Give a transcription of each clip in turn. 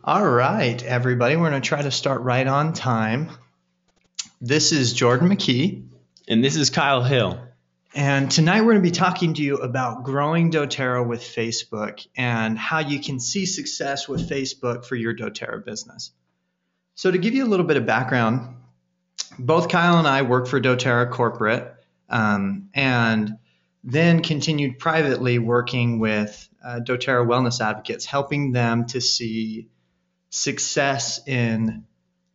All right, everybody, we're going to try to start right on time. This is Jordan McKee. And this is Kyle Hill. And tonight we're going to be talking to you about growing doTERRA with Facebook and how you can see success with Facebook for your doTERRA business. So to give you a little bit of background, both Kyle and I work for doTERRA corporate and then continued privately working with doTERRA wellness advocates, helping them to see success in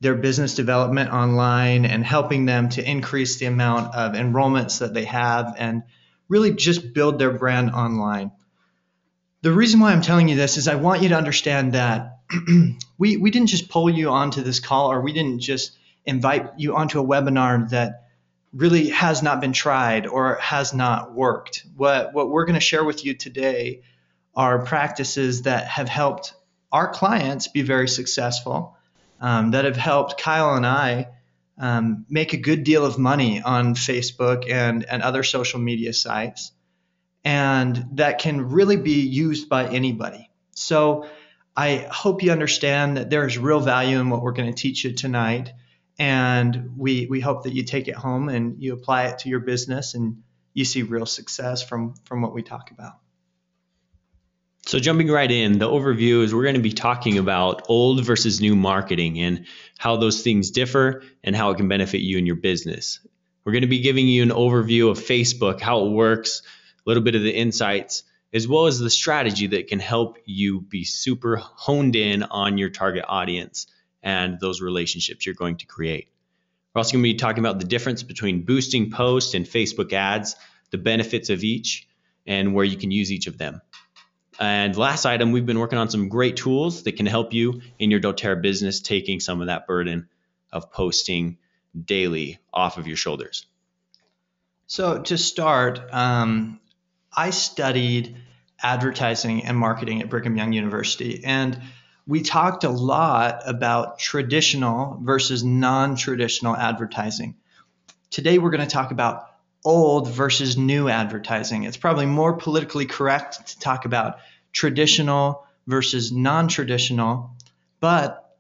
their business development online and helping them to increase the amount of enrollments that they have and really just build their brand online. The reason why I'm telling you this is I want you to understand that we didn't just pull you onto this call, or we didn't just invite you onto a webinar that really has not been tried or has not worked. What we're going to share with you today are practices that have helped our clients be very successful, that have helped Kyle and I make a good deal of money on Facebook and other social media sites, and that can really be used by anybody. So I hope you understand that there is real value in what we're going to teach you tonight, and we hope that you take it home and you apply it to your business and you see real success from what we talk about. So jumping right in, the overview is we're going to be talking about old versus new marketing and how those things differ and how it can benefit you and your business. We're going to be giving you an overview of Facebook, how it works, a little bit of the insights, as well as the strategy that can help you be super honed in on your target audience and those relationships you're going to create. We're also going to be talking about the difference between boosting posts and Facebook ads, the benefits of each, and where you can use each of them. And last item, we've been working on some great tools that can help you in your doTERRA business, taking some of that burden of posting daily off of your shoulders. So to start, I studied advertising and marketing at Brigham Young University, and we talked a lot about traditional versus non-traditional advertising. Today, we're going to talk about old versus new advertising. It's probably more politically correct to talk about traditional versus non-traditional, but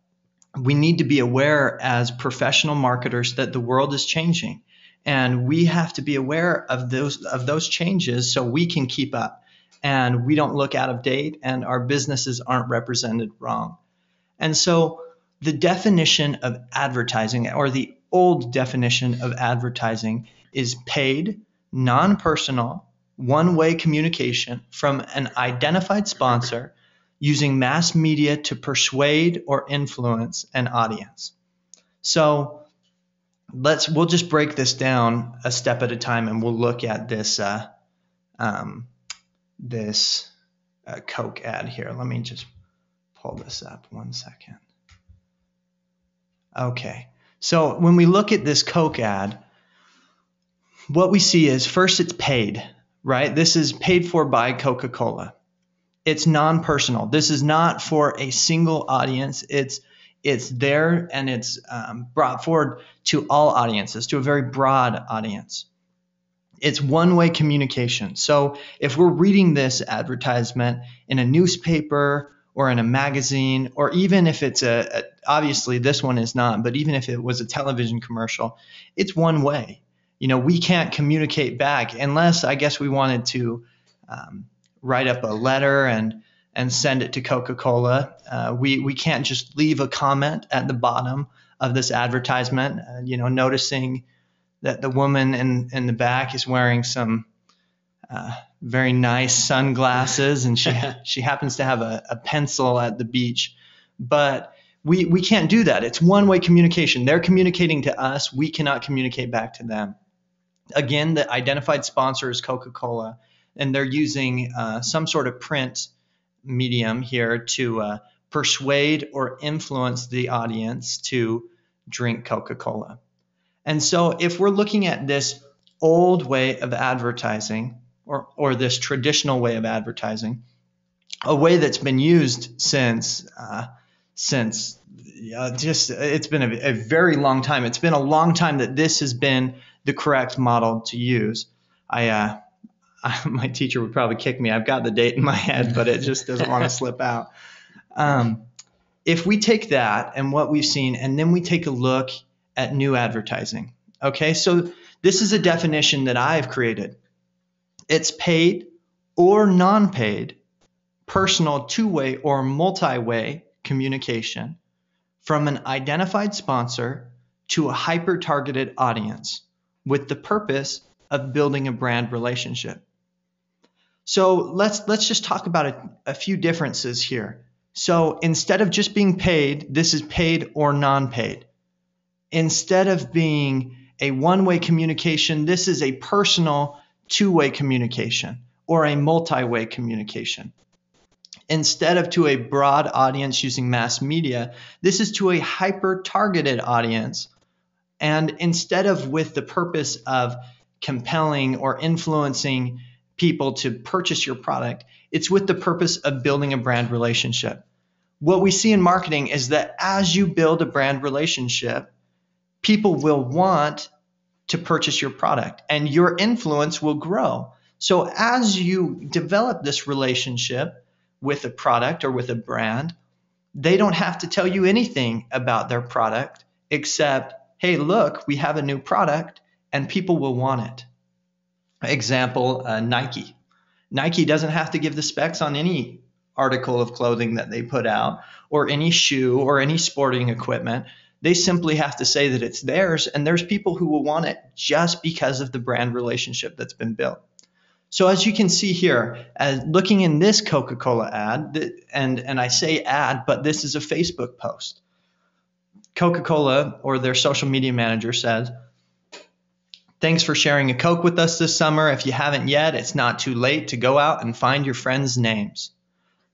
we need to be aware as professional marketers that the world is changing, and we have to be aware of those changes so we can keep up and we don't look out of date and our businesses aren't represented wrong. And so the definition of advertising, or the old definition of advertising, is paid, non-personal, one-way communication from an identified sponsor using mass media to persuade or influence an audience. So we'll just break this down a step at a time, and we'll look at this Coke ad here. Let me just pull this up 1 second. Okay, so when we look at this Coke ad, what we see is first it's paid, right? This is paid for by Coca-Cola. It's non-personal. This is not for a single audience. It's there, and it's brought forward to all audiences, to a very broad audience. It's one-way communication. So if we're reading this advertisement in a newspaper or in a magazine, or even if it's obviously this one is not, but even if it was a television commercial, it's one way. You know, we can't communicate back unless, I guess, we wanted to write up a letter and send it to Coca-Cola. We can't just leave a comment at the bottom of this advertisement, noticing that the woman in the back is wearing some very nice sunglasses, and she happens to have a pencil at the beach. But we can't do that. It's one-way communication. They're communicating to us. We cannot communicate back to them. Again, the identified sponsor is Coca-Cola, and they're using some sort of print medium here to persuade or influence the audience to drink Coca-Cola. And so if we're looking at this old way of advertising, or this traditional way of advertising, a way that's been used since it's been a very long time. It's been a long time that this has been the correct model to use. My teacher would probably kick me. I've got the date in my head, but it just doesn't want to slip out. if we take that and what we've seen, and then we take a look at new advertising. Okay, so this is a definition that I've created. It's paid or non-paid, personal two-way or multi-way communication from an identified sponsor to a hyper-targeted audience with the purpose of building a brand relationship. So let's just talk about a few differences here. So instead of just being paid, this is paid or non-paid. Instead of being a one-way communication, this is a personal two-way communication or a multi-way communication. Instead of to a broad audience using mass media, this is to a hyper-targeted audience. And instead of with the purpose of compelling or influencing people to purchase your product, it's with the purpose of building a brand relationship. What we see in marketing is that as you build a brand relationship, people will want to purchase your product and your influence will grow. So as you develop this relationship with a product or with a brand, they don't have to tell you anything about their product except, hey, look, we have a new product and people will want it. Example, Nike. Nike doesn't have to give the specs on any article of clothing that they put out or any shoe or any sporting equipment. They simply have to say that it's theirs, and there's people who will want it just because of the brand relationship that's been built. So as you can see here, looking in this Coca-Cola ad, and I say ad, but this is a Facebook post. Coca-Cola, or their social media manager, says, "Thanks for sharing a Coke with us this summer. If you haven't yet, it's not too late to go out and find your friends' names."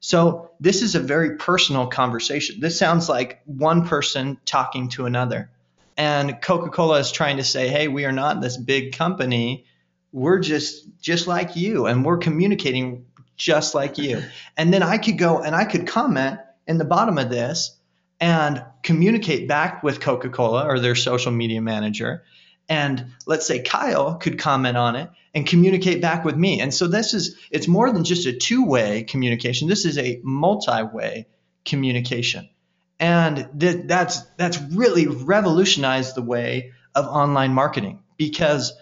So this is a very personal conversation. This sounds like one person talking to another. And Coca-Cola is trying to say, hey, we are not this big company. We're just like you, and we're communicating just like you. And then I could go and I could comment in the bottom of this and communicate back with Coca-Cola or their social media manager. And let's say Kyle could comment on it and communicate back with me. And so it's more than just a two-way communication. This is a multi-way communication. And that's really revolutionized the way of online marketing, because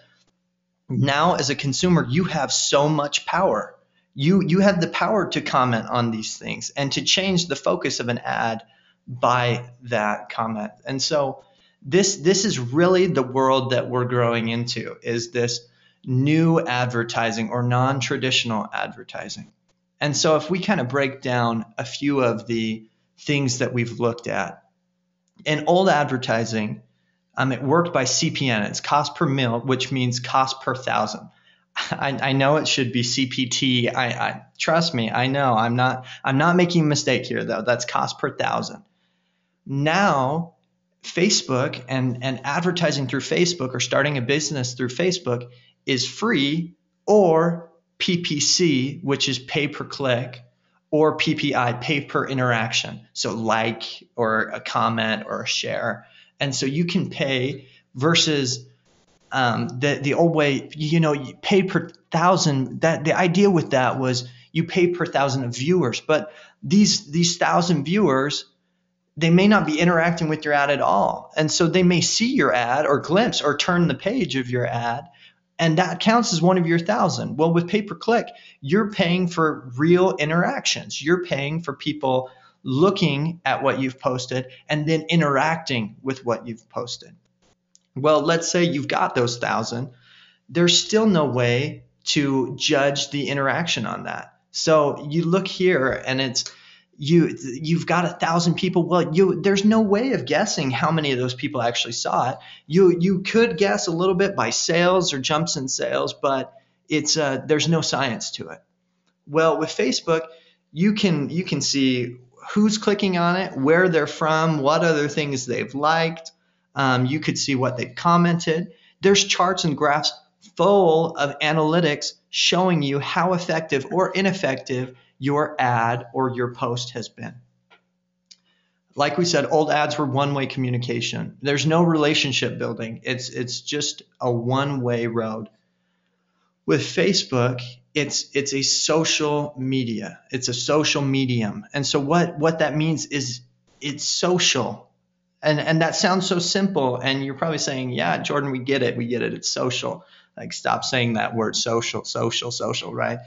now as a consumer, you have so much power. You have the power to comment on these things and to change the focus of an ad by that comment. And so this is really the world that we're growing into, is this new advertising or non-traditional advertising. And so if we kind of break down a few of the things that we've looked at, in old advertising, it worked by CPN. It's cost per mil, which means cost per thousand. I know it should be CPT. I trust me. I know I'm not making a mistake here, though. That's cost per thousand. Now, Facebook and advertising through Facebook or starting a business through Facebook is free, or PPC, which is pay per click, or PPI, pay per interaction. So like, or a comment, or a share. And so you can pay versus the old way, you pay per thousand. That the idea with that was you pay per thousand of viewers, but these 1,000 viewers, they may not be interacting with your ad at all. And so they may see your ad or glimpse or turn the page of your ad, and that counts as one of your 1,000. Well, with pay-per-click, you're paying for real interactions. You're paying for people looking at what you've posted and then interacting with what you've posted. Well, let's say you've got those 1,000. There's still no way to judge the interaction on that. So you look here and it's you've got 1,000 people. Well, there's no way of guessing how many of those people actually saw it. You could guess a little bit by sales or jumps in sales, but there's no science to it. Well, with Facebook, you can see who's clicking on it, where they're from, what other things they've liked. You could see what they've commented. There's charts and graphs full of analytics showing you how effective or ineffective your ad or your post has been. Like we said, old ads were one-way communication. There's no relationship building. It's just a one-way road. With Facebook, it's a social media. It's a social medium. And so what that means is it's social. And that sounds so simple. And you're probably saying, yeah, Jordan, we get it. It's social. Like, stop saying that word social, right?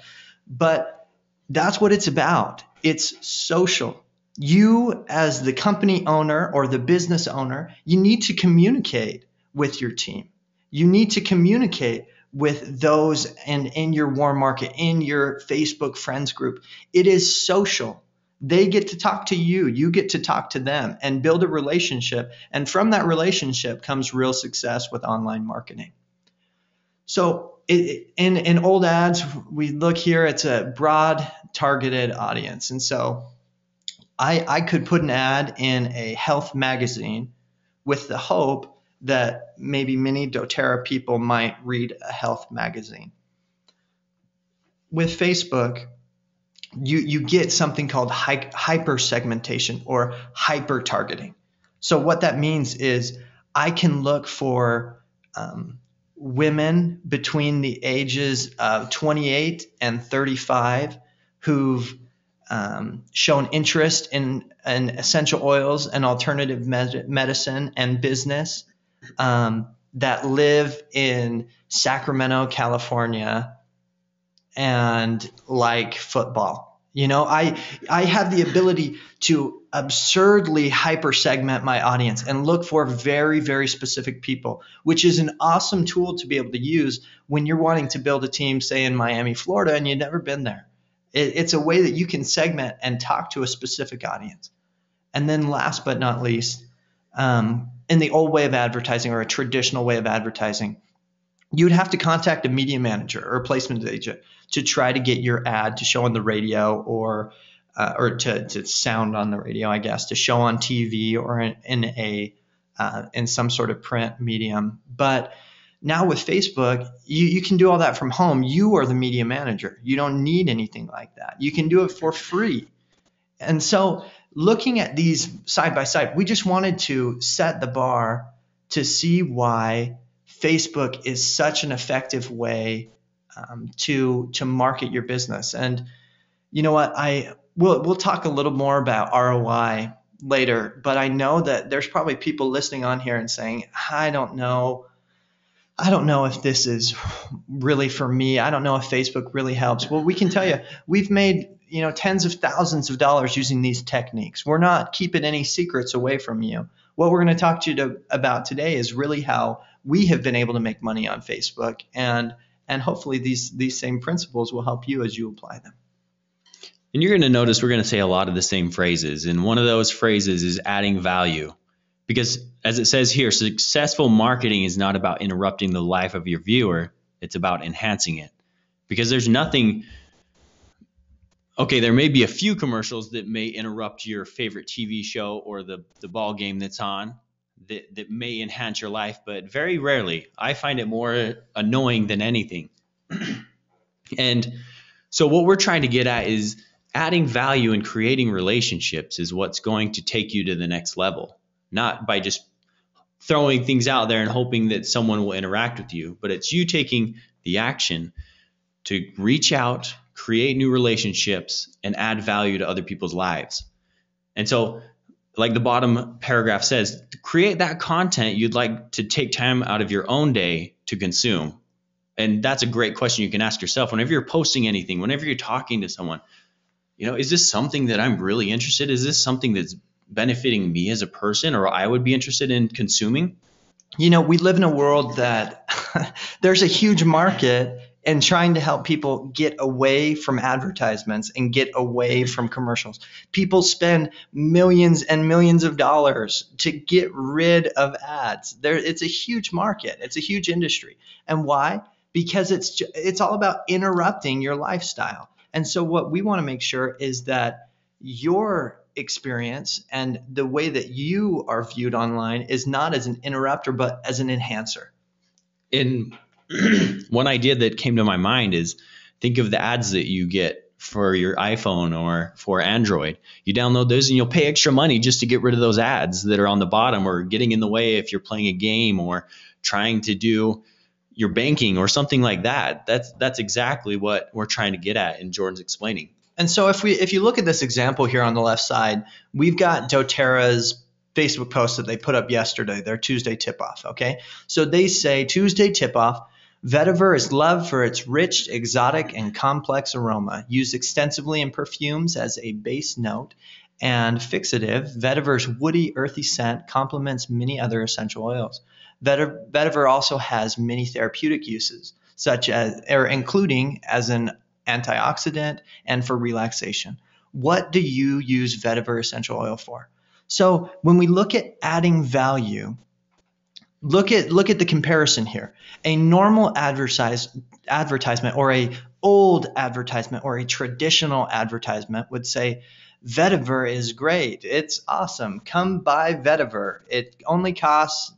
But that's what it's about. It's social. You, as the company owner or the business owner, you need to communicate with your team. You need to communicate with those in your warm market, in your Facebook friends group. It is social. They get to talk to you. You get to talk to them and build a relationship. And from that relationship comes real success with online marketing. So in old ads, we look here, it's a broad targeted audience. And so I could put an ad in a health magazine with the hope that maybe many doTERRA people might read a health magazine. With Facebook, you get something called hyper segmentation or hyper targeting. So what that means is I can look for women between the ages of 28 and 35 who've shown interest in essential oils and alternative medicine and business, that live in Sacramento, California, and like football. I have the ability to absurdly hyper segment my audience and look for very, very specific people, which is an awesome tool to be able to use when you're wanting to build a team, say in Miami, Florida, and you've never been there. It's a way that you can segment and talk to a specific audience. And then last but not least, in the old way of advertising or a traditional way of advertising, you would have to contact a media manager or a placement agent to try to get your ad to show on the radio or to sound on the radio, I guess, to show on TV or in some sort of print medium. But now with Facebook, you can do all that from home. You are the media manager. You don't need anything like that. You can do it for free. And so looking at these side by side, we just wanted to set the bar to see why Facebook is such an effective way to market your business. And you know what? We'll talk a little more about ROI later, but I know that there's probably people listening on here and saying, I don't know if this is really for me. I don't know if Facebook really helps. Well, we can tell you, we've made tens of thousands of dollars using these techniques. We're not keeping any secrets away from you. What we're going to talk to you about today is really how we have been able to make money on Facebook, and hopefully these same principles will help you as you apply them. And you're going to notice we're going to say a lot of the same phrases. And one of those phrases is adding value. Because as it says here, successful marketing is not about interrupting the life of your viewer. It's about enhancing it. Because there's nothing, okay, there may be a few commercials that may interrupt your favorite TV show or the ball game that's on that may enhance your life, but very rarely. I find it more annoying than anything. And so what we're trying to get at is adding value and creating relationships is what's going to take you to the next level. Not by just throwing things out there and hoping that someone will interact with you, but it's you taking the action to reach out, create new relationships, and add value to other people's lives. And so, like the bottom paragraph says, to create that content you'd like to take time out of your own day to consume. And that's a great question you can ask yourself whenever you're posting anything, whenever you're talking to someone. Is this something that I'm really interested in? Is this something that's benefiting me as a person, or I would be interested in consuming? We live in a world that there's a huge market in trying to help people get away from advertisements and get away from commercials. People spend millions and millions of dollars to get rid of ads. It's a huge market. It's a huge industry. And why? Because it's all about interrupting your lifestyle. And so what we want to make sure is that your experience and the way that you are viewed online is not as an interrupter, but as an enhancer. And one idea that came to my mind is think of the ads that you get for your iPhone or for Android. You download those and you'll pay extra money just to get rid of those ads that are on the bottom or getting in the way if you're playing a game or trying to do your banking or something like that. That's exactly what we're trying to get at and Jordan's explaining. And so if you look at this example here on the left side, we've got doTERRA's Facebook post that they put up yesterday, their Tuesday tip-off, okay? So they say, Tuesday tip-off, vetiver is loved for its rich, exotic, and complex aroma, used extensively in perfumes as a base note and fixative. Vetiver's woody, earthy scent complements many other essential oils. Vetiver also has many therapeutic uses, such as, or including as an antioxidant and for relaxation. What do you use vetiver essential oil for? So when we look at adding value, look at the comparison here. A normal advertisement or a old advertisement or a traditional advertisement would say, vetiver is great. It's awesome. Come buy vetiver. It only costs,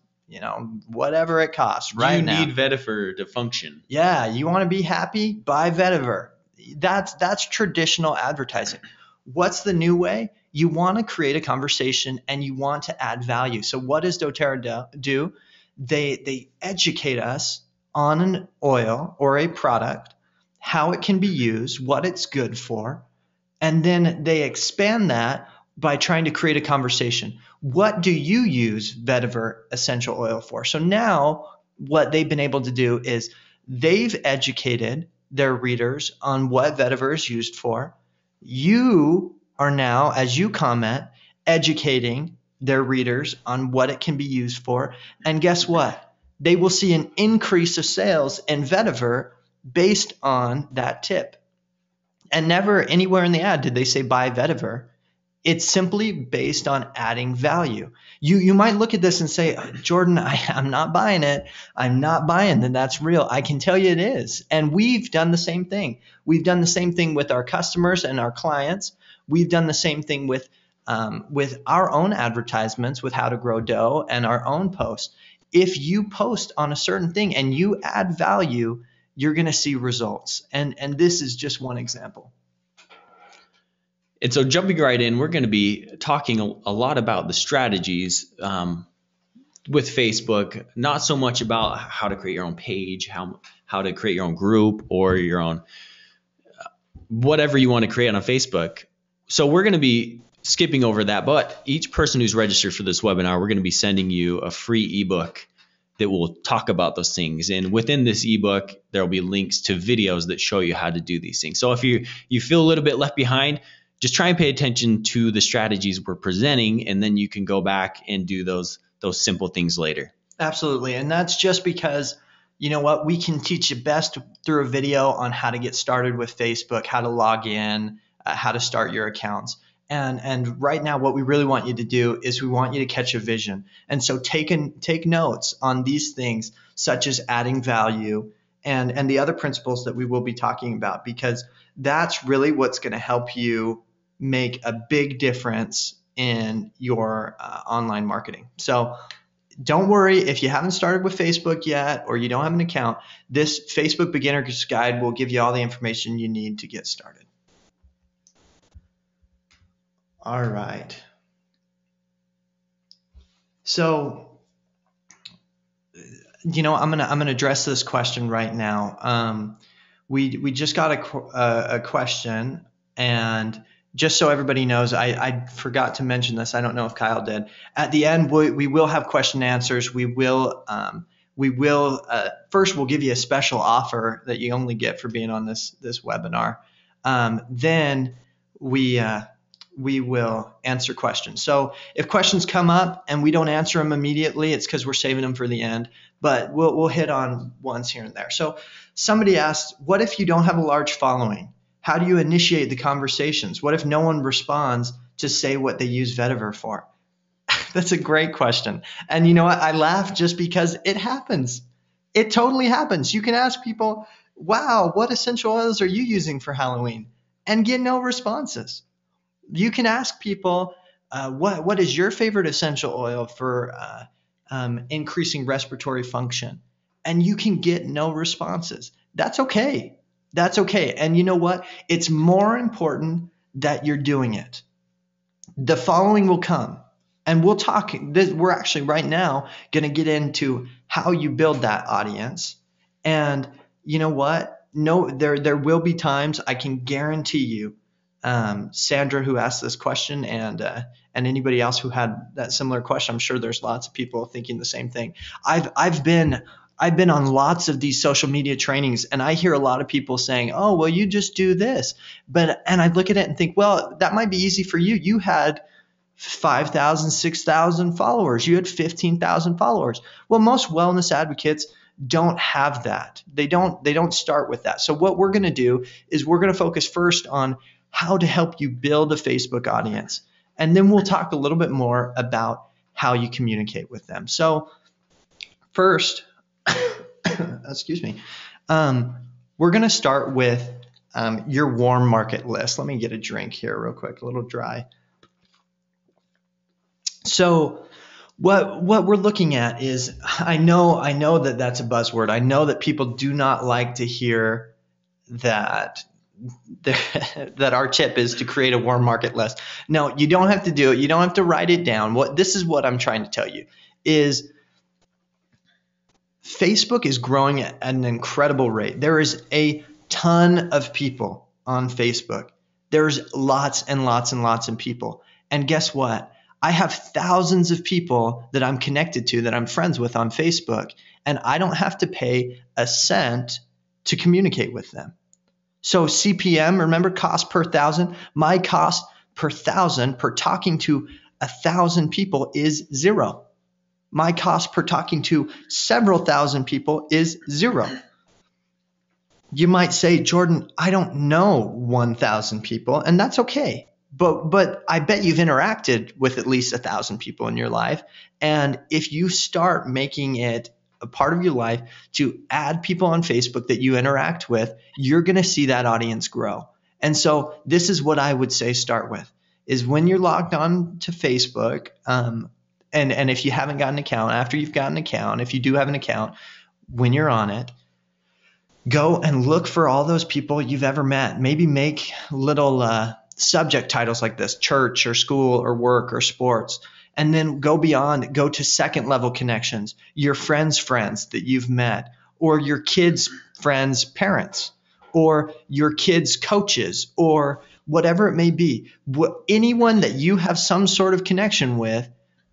whatever it costs right now. You need vetiver to function. Yeah, you want to be happy? Buy vetiver. That's traditional advertising. What's the new way? You want to create a conversation and you want to add value. So what does doTERRA do? They educate us on an oil or a product, how it can be used, what it's good for, and then they expand that by trying to create a conversation. What do you use vetiver essential oil for? So now what they've been able to do is they've educated their readers on what vetiver is used for. You are now, as you comment, educating their readers on what it can be used for. And guess what? They will see an increase of sales in vetiver based on that tip. And never anywhere in the ad did they say buy vetiver. It's simply based on adding value. You might look at this and say, Jordan, I'm not buying it. I'm not buying that that's real. I can tell you it is. And we've done the same thing. We've done the same thing with our customers and our clients. We've done the same thing with our own advertisements, with How to Grow Dough and our own posts. If you post on a certain thing and you add value, you're going to see results. And this is just one example. And so jumping right in, we're going to be talking a lot about the strategies with Facebook, not so much about how to create your own page, how to create your own group or your own whatever you want to create on Facebook. So we're going to be skipping over that, but each person who's registered for this webinar, we're going to be sending you a free ebook that will talk about those things. And within this ebook, there will be links to videos that show you how to do these things. So if you feel a little bit left behind, just try and pay attention to the strategies we're presenting, and then you can go back and do those simple things later. Absolutely. And that's just because, you know what, we can teach you best through a video on how to get started with Facebook, how to log in, how to start your accounts. And right now, what we really want you to do is we want you to catch a vision. And so take notes on these things, such as adding value and the other principles that we will be talking about, because that's really what's going to help you make a big difference in your online marketing. So don't worry if you haven't started with Facebook yet or you don't have an account. This Facebook Beginner's Guide will give you all the information you need to get started. All right. So, I'm gonna address this question right now. We just got a question, and just so everybody knows, I forgot to mention this. I don't know if Kyle did. At the end, we will have question and answers. We will first we'll give you a special offer that you only get for being on this webinar. Then we will answer questions. So if questions come up and we don't answer them immediately, it's because we're saving them for the end, but we'll hit on ones here and there. So somebody asked, what if you don't have a large following? How do you initiate the conversations? What if no one responds to say what they use vetiver for? That's a great question. And you know what? I laugh just because it happens. It totally happens. You can ask people, wow, what essential oils are you using for Halloween? And get no responses. You can ask people, what is your favorite essential oil for increasing respiratory function? And you can get no responses. That's okay. That's okay. And you know what? It's more important that you're doing it. The following will come. And we'll talk. We're actually right now going to get into how you build that audience. And you know what? No, there will be times, I can guarantee you, Sandra, who asked this question, and anybody else who had that similar question. I'm sure there's lots of people thinking the same thing. I've been on lots of these social media trainings, and I hear a lot of people saying, "Oh, well, you just do this," and I look at it and think, well, that might be easy for you. You had 5,000, 6,000 followers. You had 15,000 followers. Well, most wellness advocates don't have that. They don't start with that. So what we're going to do is we're going to focus first on how to help you build a Facebook audience. And then we'll talk a little bit more about how you communicate with them. So first, excuse me, we're going to start with your warm market list. Let me get a drink here real quick, a little dry. So what we're looking at is, I know that that's a buzzword. I know that people do not like to hear that our tip is to create a warm market list. No, you don't have to do it. You don't have to write it down. This is what I'm trying to tell you is Facebook is growing at an incredible rate. There is a ton of people on Facebook. There's lots and lots and lots of people. And guess what? I have thousands of people that I'm connected to, that I'm friends with on Facebook, and I don't have to pay a cent to communicate with them. So CPM, remember, cost per thousand? My cost per thousand per talking to 1,000 people is zero. My cost per talking to several thousand people is zero. You might say, Jordan, I don't know 1,000 people, and that's okay. But I bet you've interacted with at least 1,000 people in your life. And if you start making it a part of your life to add people on Facebook that you interact with, you're going to see that audience grow. And so this is what I would say start with, is when you're logged on to Facebook, and if you haven't got an account, after you've got an account, if you do have an account, when you're on it, go and look for all those people you've ever met. Maybe make little subject titles like this: church or school or work or sports. And then go beyond, go to second level connections, your friends' friends that you've met, or your kids' friends' parents, or your kids' coaches, or whatever it may be. Anyone that you have some sort of connection with,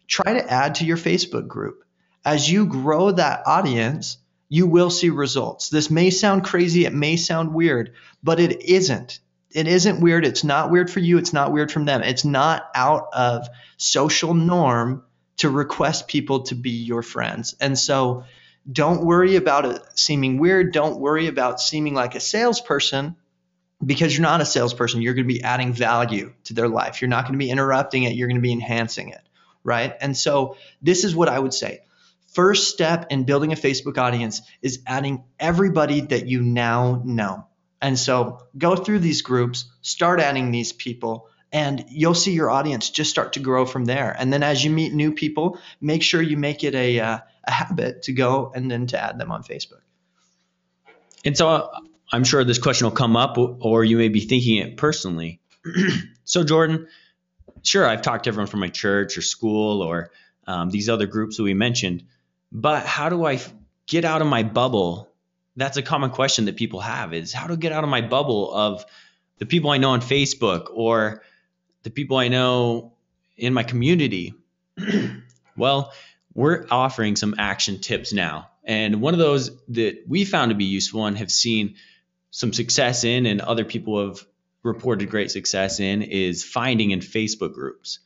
try to add to your Facebook group. As you grow that audience, you will see results. This may sound crazy, it may sound weird, but it isn't. It isn't weird. It's not weird for you. It's not weird from them. It's not out of social norm to request people to be your friends. And so don't worry about it seeming weird. Don't worry about seeming like a salesperson, because you're not a salesperson. You're going to be adding value to their life. You're not going to be interrupting it. You're going to be enhancing it, right? And so this is what I would say. First step in building a Facebook audience is adding everybody that you now know. And so go through these groups, start adding these people, and you'll see your audience just start to grow from there. And then as you meet new people, make sure you make it a habit to go and then to add them on Facebook. And so I'm sure this question will come up, or you may be thinking it personally. So Jordan, sure, I've talked to everyone from my church or school or these other groups that we mentioned, but how do I get out of my bubble? That's a common question that people have, is how to get out of my bubble of the people I know on Facebook or the people I know in my community. Well, we're offering some action tips now. And one of those that we found to be useful and have seen some success in, and other people have reported great success in, is finding in Facebook groups.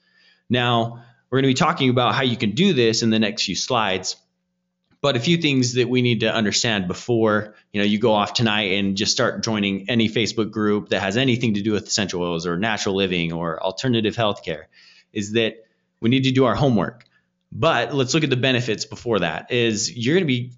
Now, we're going to be talking about how you can do this in the next few slides. But a few things that we need to understand before you go off tonight and just start joining any Facebook group that has anything to do with essential oils or natural living or alternative healthcare is that we need to do our homework. But let's look at the benefits before that. Is you're going to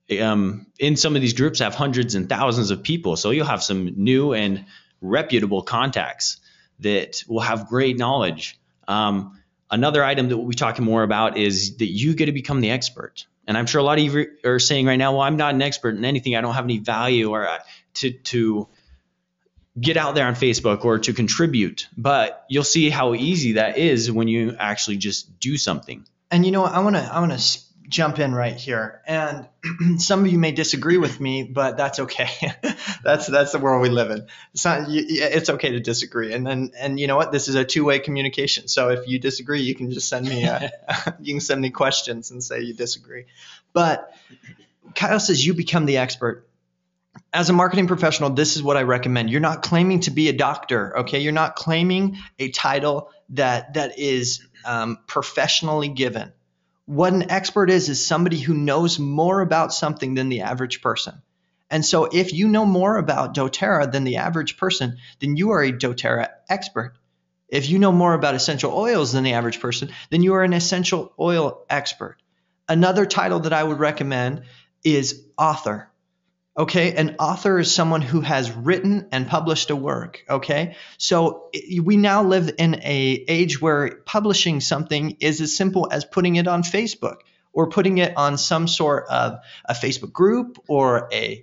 be in some of these groups have hundreds and thousands of people, so you'll have some new and reputable contacts that will have great knowledge. Another item that we'll be talking more about is that you get to become the expert. And I'm sure a lot of you are saying right now, well, I'm not an expert in anything. I don't have any value or to get out there on Facebook or to contribute. But you'll see how easy that is when you actually just do something. And I want to jump in right here. And some of you may disagree with me, but that's okay. that's the world we live in. It's okay to disagree. And you know what? This is a two-way communication. So if you disagree, you can just send me you can send me questions and say you disagree. But Kyle says you become the expert. As a marketing professional, this is what I recommend. You're not claiming to be a doctor, okay? You're not claiming a title that is professionally given. What an expert is somebody who knows more about something than the average person. And so if you know more about doTERRA than the average person, then you are a doTERRA expert. If you know more about essential oils than the average person, then you are an essential oil expert. Another title that I would recommend is author. Okay, an author is someone who has written and published a work. Okay, so we now live in an age where publishing something is as simple as putting it on Facebook or putting it on some sort of a Facebook group or a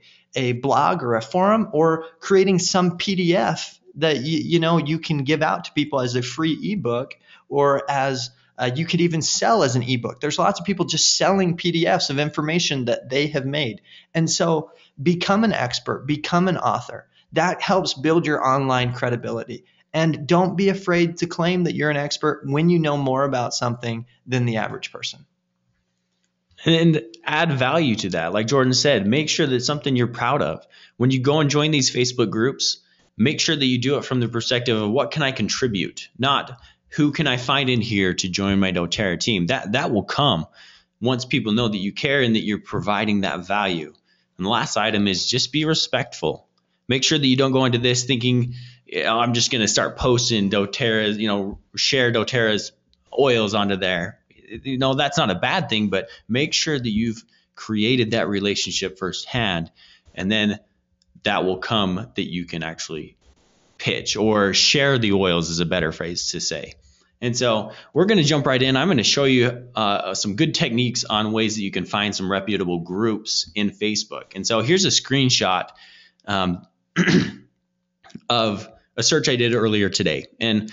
blog or a forum, or creating some PDF that you can give out to people as a free ebook, or as you could even sell as an ebook. There's lots of people just selling PDFs of information that they have made. And so become an expert, become an author. That helps build your online credibility. And don't be afraid to claim that you're an expert when you know more about something than the average person. And add value to that. Like Jordan said, make sure that it's something you're proud of. When you go and join these Facebook groups, make sure that you do it from the perspective of what can I contribute, not who can I find in here to join my doTERRA team. That will come once people know that you care and that you're providing that value. And the last item is just be respectful. Make sure that you don't go into this thinking, I'm just going to start posting doTERRA's, share doTERRA's oils onto there. That's not a bad thing, but make sure that you've created that relationship firsthand, and then that will come that you can actually pitch or share the oils is a better phrase to say. And so we're going to jump right in. I'm going to show you some good techniques on ways that you can find some reputable groups in Facebook. And so here's a screenshot of a search I did earlier today. And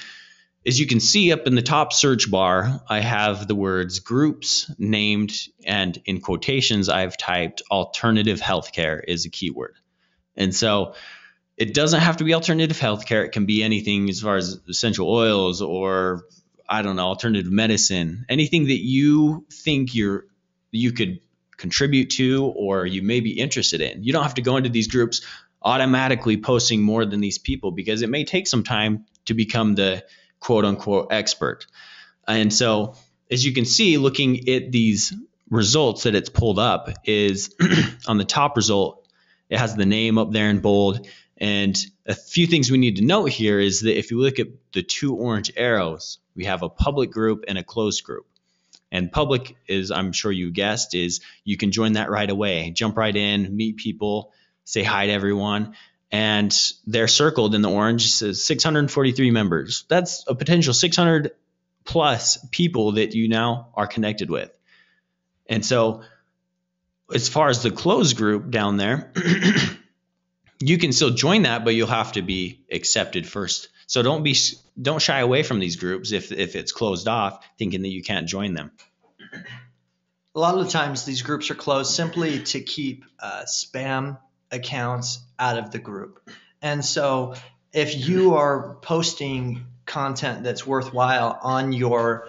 as you can see up in the top search bar, I have the words groups named, and in quotations, I've typed alternative healthcare is a keyword. And so it doesn't have to be alternative healthcare. It can be anything as far as essential oils or, alternative medicine, anything that you think you could contribute to or you may be interested in. You don't have to go into these groups automatically posting more than these people, because it may take some time to become the quote unquote expert. And so as you can see, looking at these results that it's pulled up is on the top result, it has the name up there in bold. And a few things we need to note here is that if you look at the two orange arrows, we have a public group and a closed group. And public is, I'm sure you guessed, is you can join that right away, jump right in, meet people, say hi to everyone. And they're circled in the orange, says 643 members. That's a potential 600 plus people that you now are connected with. And so as far as the closed group down there, you can still join that, but you'll have to be accepted first. So don't shy away from these groups if it's closed off, thinking that you can't join them. A lot of the times these groups are closed simply to keep spam accounts out of the group. And so if you are posting content that's worthwhile on your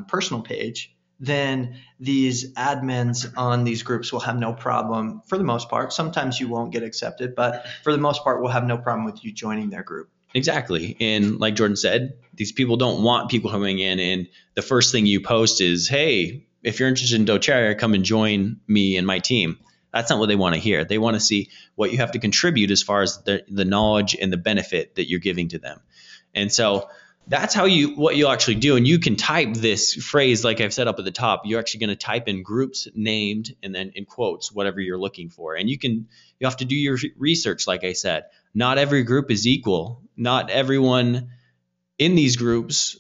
personal page, then these admins on these groups will have no problem for the most part. Sometimes you won't get accepted, but for the most part, we'll have no problem with you joining their group. Exactly. And like Jordan said, these people don't want people coming in and the first thing you post is, hey, if you're interested in doTERRA, come and join me and my team. That's not what they want to hear. They want to see what you have to contribute as far as the knowledge and the benefit that you're giving to them. And so that's what you'll actually do. And you can type this phrase like I've set up at the top. You're actually going to type in groups named and then in quotes, whatever you're looking for. And you have to do your research. Like I said, not every group is equal. Not everyone in these groups,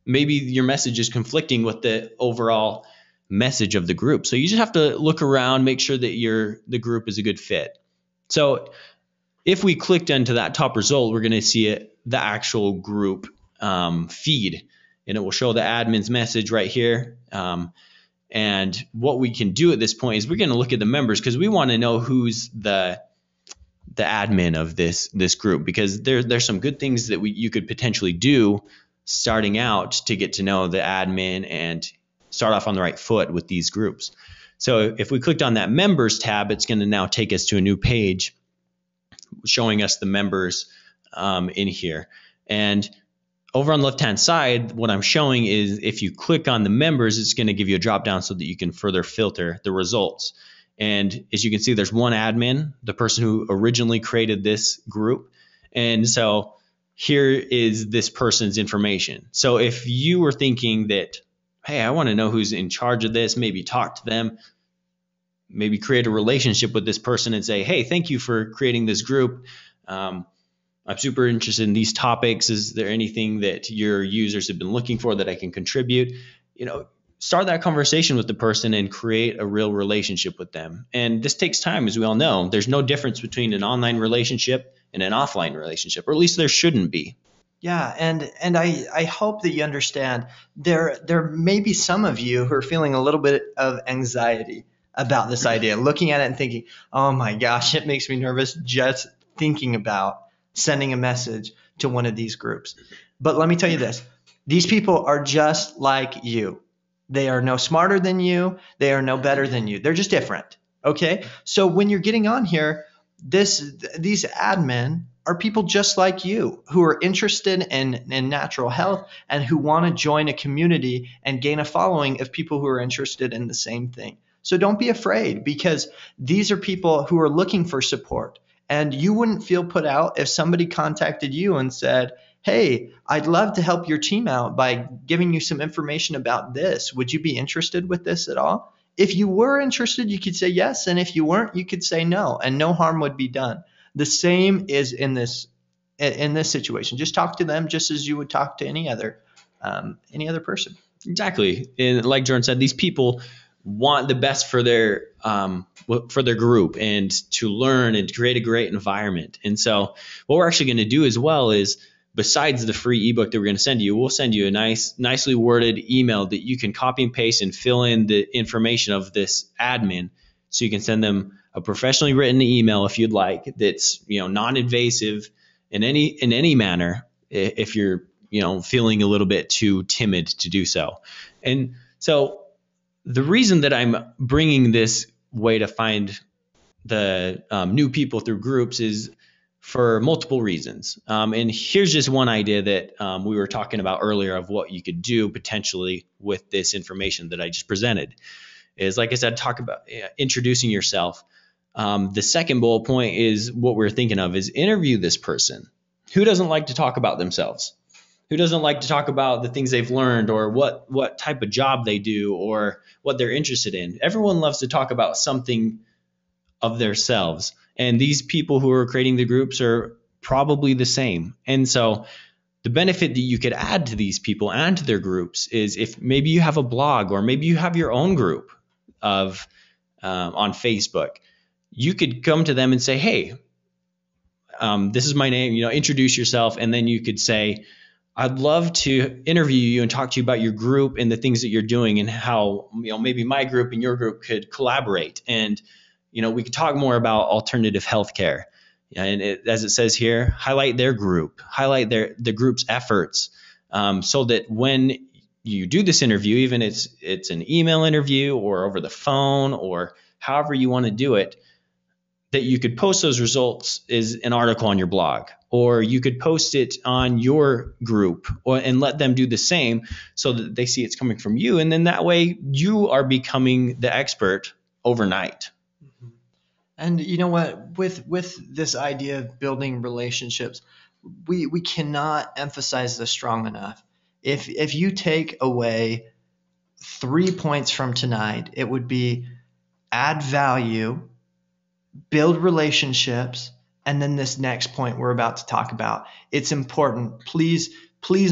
maybe your message is conflicting with the overall message of the group. So you just have to look around, make sure that the group is a good fit. So if we clicked into that top result, we're going to see the actual group feed, and it will show the admin's message right here. And what we can do at this point is we're going to look at the members, because we want to know who's the admin of this group, because there's some good things that you could potentially do starting out to get to know the admin and start off on the right foot with these groups. So if we clicked on that members tab, it's going to now take us to a new page showing us the members in here. And over on the left-hand side, what I'm showing is if you click on the members, it's going to give you a drop-down so that you can further filter the results. And as you can see, there's one admin, the person who originally created this group. And so here is this person's information. So if you were thinking that, hey, I want to know who's in charge of this, maybe talk to them, maybe create a relationship with this person and say, hey, thank you for creating this group. I'm super interested in these topics. Is there anything that your users have been looking for that I can contribute? Start that conversation with the person and create a real relationship with them. And this takes time, as we all know. There's no difference between an online relationship and an offline relationship, or at least there shouldn't be. Yeah, and I hope that you understand there may be some of you who are feeling a little bit of anxiety about this idea, looking at it and thinking, oh my gosh, it makes me nervous just thinking about sending a message to one of these groups. But let me tell you this, these people are just like you. They are no smarter than you. They are no better than you. They're just different. Okay. So when you're getting on here, these admin are people just like you who are interested in natural health and who want to join a community and gain a following of people who are interested in the same thing. So don't be afraid, because these are people who are looking for support. And you wouldn't feel put out if somebody contacted you and said, hey, I'd love to help your team out by giving you some information about this. Would you be interested with this at all? If you were interested, you could say yes. And if you weren't, you could say no, and no harm would be done. The same is in this situation. Just talk to them just as you would talk to any other person. Exactly. And like Jordan said, these people want the best for their group and to learn and to create a great environment. And so what we're actually going to do as well is, besides the free ebook that we're going to send you, we'll send you a nicely worded email that you can copy and paste and fill in the information of this admin. So you can send them a professionally written email if you'd like, that's non-invasive in any manner, if you're feeling a little bit too timid to do so. And so the reason that I'm bringing this way to find the new people through groups is for multiple reasons. And here's just one idea that we were talking about earlier of what you could do potentially with this information that I just presented. Is, like I said, talk about introducing yourself. The second bullet point is what we're thinking of is interview this person. Who doesn't like to talk about themselves? Who doesn't like to talk about the things they've learned, or what type of job they do, or what they're interested in? Everyone loves to talk about something of themselves. And these people who are creating the groups are probably the same. And so the benefit that you could add to these people and to their groups is, if maybe you have a blog, or maybe you have your own group of on Facebook, you could come to them and say, hey, this is my name, introduce yourself. And then you could say, I'd love to interview you and talk to you about your group and the things that you're doing, and how maybe my group and your group could collaborate. And we could talk more about alternative healthcare. And as it says here, highlight their group, highlight the group's efforts, so that when you do this interview, even it's an email interview or over the phone or however you want to do it, that you could post those results as an article on your blog, or you could post it on your group, and let them do the same so that they see it's coming from you. And then that way you are becoming the expert overnight. And you know what, with this idea of building relationships, we cannot emphasize this strong enough. If you take away 3 points from tonight, it would be add value, build relationships, and then this next point we're about to talk about. It's important. Please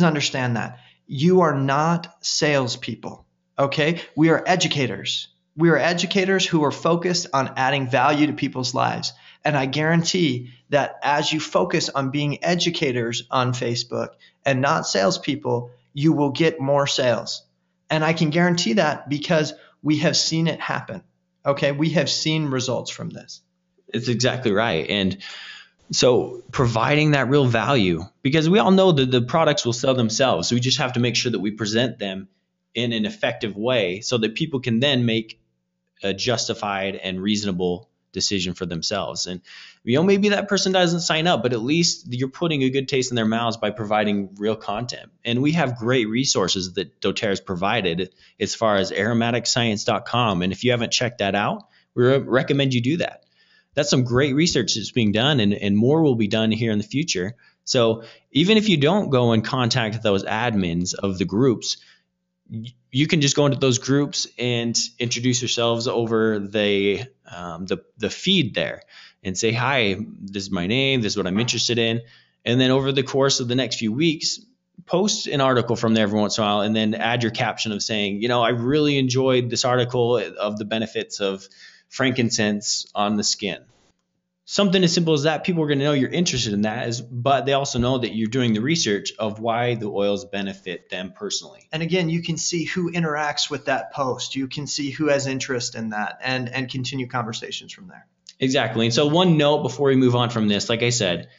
understand that. You are not salespeople, okay? We are educators. We are educators who are focused on adding value to people's lives. And I guarantee that as you focus on being educators on Facebook and not salespeople, you will get more sales. And I can guarantee that because We have seen it happen. Okay, we have seen results from this. It's exactly right. And so providing that real value, because we all know that the products will sell themselves. So we just have to make sure that we present them in an effective way so that people can then make a justified and reasonable decision for themselves. And maybe that person doesn't sign up, but at least you're putting a good taste in their mouths by providing real content. And we have great resources that doTERRA's provided as far as aromaticscience.com. And if you haven't checked that out, we recommend you do that. That's some great research that's being done, and more will be done here in the future. So even if you don't go and contact those admins of the groups, you can just go into those groups and introduce yourselves over the feed there and say, hi, this is my name, this is what I'm interested in. And then over the course of the next few weeks, post an article from there every once in a while, and then add your caption of saying, I really enjoyed this article of the benefits of frankincense on the skin. Something as simple as that, people are going to know you're interested in that, but they also know that you're doing the research of why the oils benefit them personally. And again, you can see who interacts with that post. You can see who has interest in that and continue conversations from there. Exactly. And so one note before we move on from this, like I said,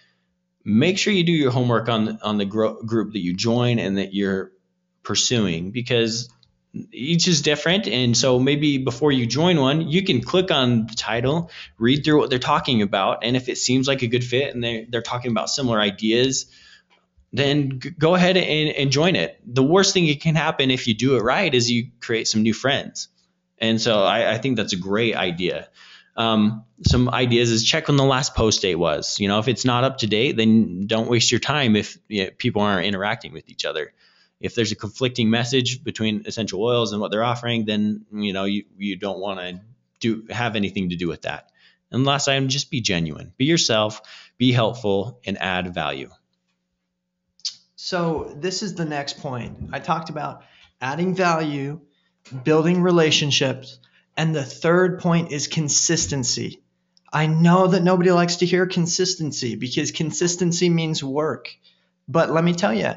make sure you do your homework on the group that you join and that you're pursuing, because each is different. And so maybe before you join one, you can click on the title, read through what they're talking about. And if it seems like a good fit and they're talking about similar ideas, then go ahead and join it. The worst thing that can happen if you do it right is you create some new friends. And so I think that's a great idea. Some ideas is check when the last post date was. If it's not up to date, then don't waste your time if people aren't interacting with each other. If there's a conflicting message between essential oils and what they're offering, then you don't want to have anything to do with that. And last item, just be genuine, be yourself, be helpful, and add value. So this is the next point. I talked about adding value, building relationships, and the third point is consistency. I know that nobody likes to hear consistency because consistency means work. But let me tell you,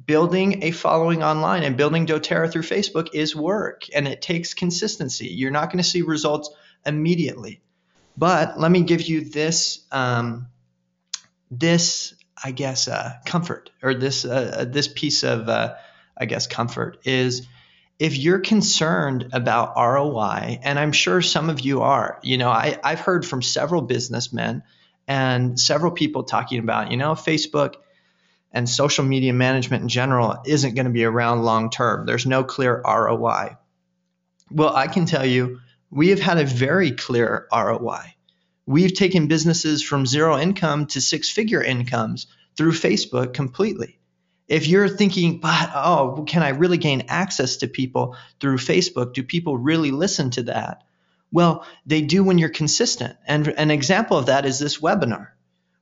building a following online and building doTERRA through Facebook is work, and it takes consistency. You're not going to see results immediately. But let me give you this, comfort, or this piece of, comfort is, if you're concerned about ROI, and I'm sure some of you are, I've heard from several businessmen and several people talking about, Facebook and social media management in general isn't going to be around long term. There's no clear ROI. Well, I can tell you, we have had a very clear ROI. We've taken businesses from zero income to six-figure incomes through Facebook completely. If you're thinking, can I really gain access to people through Facebook? Do people really listen to that? Well, they do when you're consistent. And an example of that is this webinar.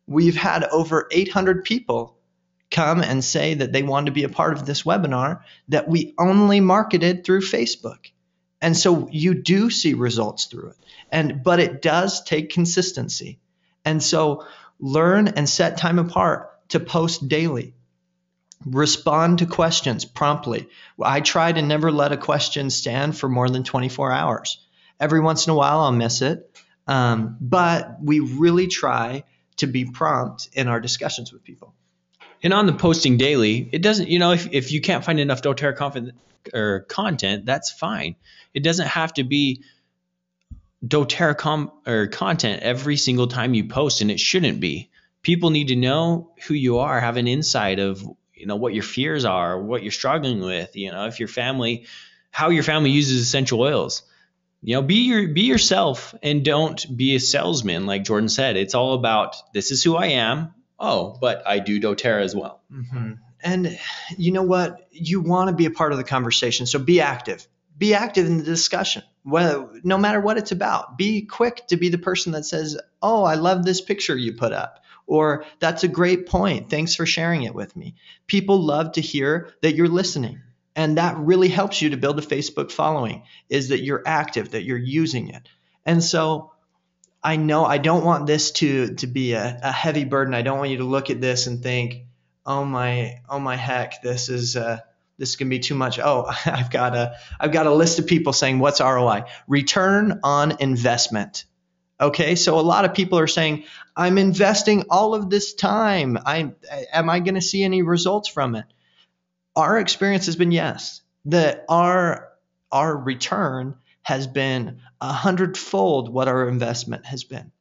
We've had over 800 people come and say that they want to be a part of this webinar that we only marketed through Facebook. And so you do see results through it. But it does take consistency. And so learn and set time apart to post daily. Respond to questions promptly. I try to never let a question stand for more than 24 hours. Every once in a while I'll miss it. But we really try to be prompt in our discussions with people. And on the posting daily, it doesn't, if you can't find enough doTERRA content, that's fine. It doesn't have to be doTERRA content every single time you post, and it shouldn't be. People need to know who you are, have an insight of, what your fears are, what you're struggling with, if your family, how your family uses essential oils. Be yourself, and don't be a salesman. Like Jordan said, it's all about, this is who I am. Oh, but I do doTERRA as well. Mm-hmm. And you know what? You want to be a part of the conversation. So be active. Be active in the discussion, no matter what it's about. Be quick to be the person that says, oh, I love this picture you put up. Or that's a great point. Thanks for sharing it with me. People love to hear that you're listening. And that really helps you to build a Facebook following, is that you're active, that you're using it. And so I know I don't want this to be a heavy burden. I don't want you to look at this and think, oh my heck, this is this is going to be too much. Oh, I've got a list of people saying, what's ROI? Return on investment. Okay, so a lot of people are saying, I'm investing all of this time. Am I going to see any results from it? Our experience has been yes. That our return has been 100-fold what our investment has been.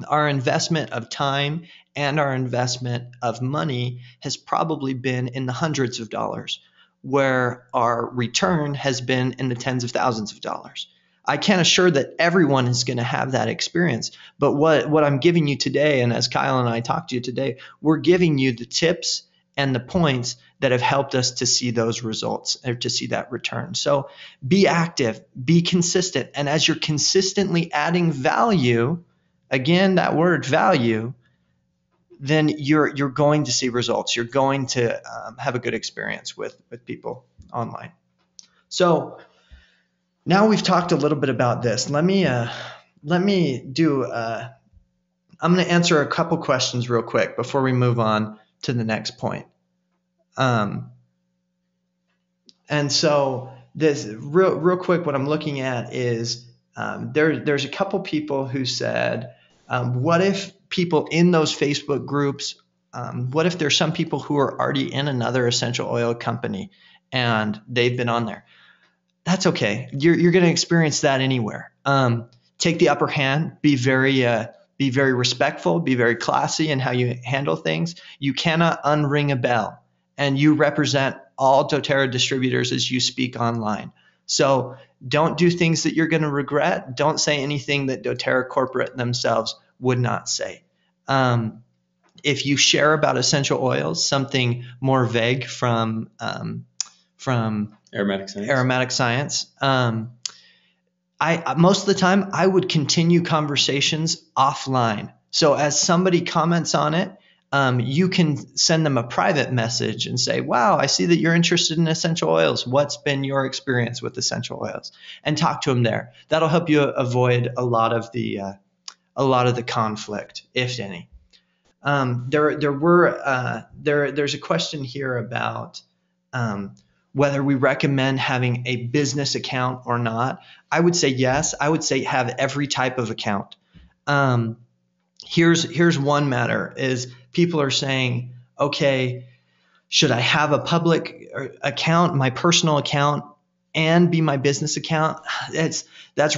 Our investment of time and our investment of money has probably been in the hundreds of dollars, where our return has been in the tens of thousands of dollars. I can't assure that everyone is going to have that experience, but what I'm giving you today, and as Kyle and I talked to you today, we're giving you the tips and the points that have helped us to see those results or to see that return. So be active, be consistent, and as you're consistently adding value, again, that word value, then you're going to see results. You're going to have a good experience with people online. So now we've talked a little bit about this. Let me do. I'm going to answer a couple questions real quick before we move on to the next point. And so this real quick, what I'm looking at is there's a couple people who said, what if people in those Facebook groups, what if there's some people who are already in another essential oil company and they've been on there? That's okay. You're going to experience that anywhere. Take the upper hand. Be very respectful. Be very classy in how you handle things. You cannot unring a bell, and you represent all doTERRA distributors as you speak online. So don't do things that you're going to regret. Don't say anything that doTERRA corporate themselves would not say. If you share about essential oils, something more vague from aromatic science, I most of the time I would continue conversations offline. So as somebody comments on it, you can send them a private message and say, wow, I see that you're interested in essential oils. What's been your experience with essential oils? And talk to them there. That'll help you avoid a lot of the conflict, if any. There's a question here about whether we recommend having a business account or not. I would say yes. I would say have every type of account. Here's one matter is people are saying, okay, should I have a public account, my personal account, and be my business account? That's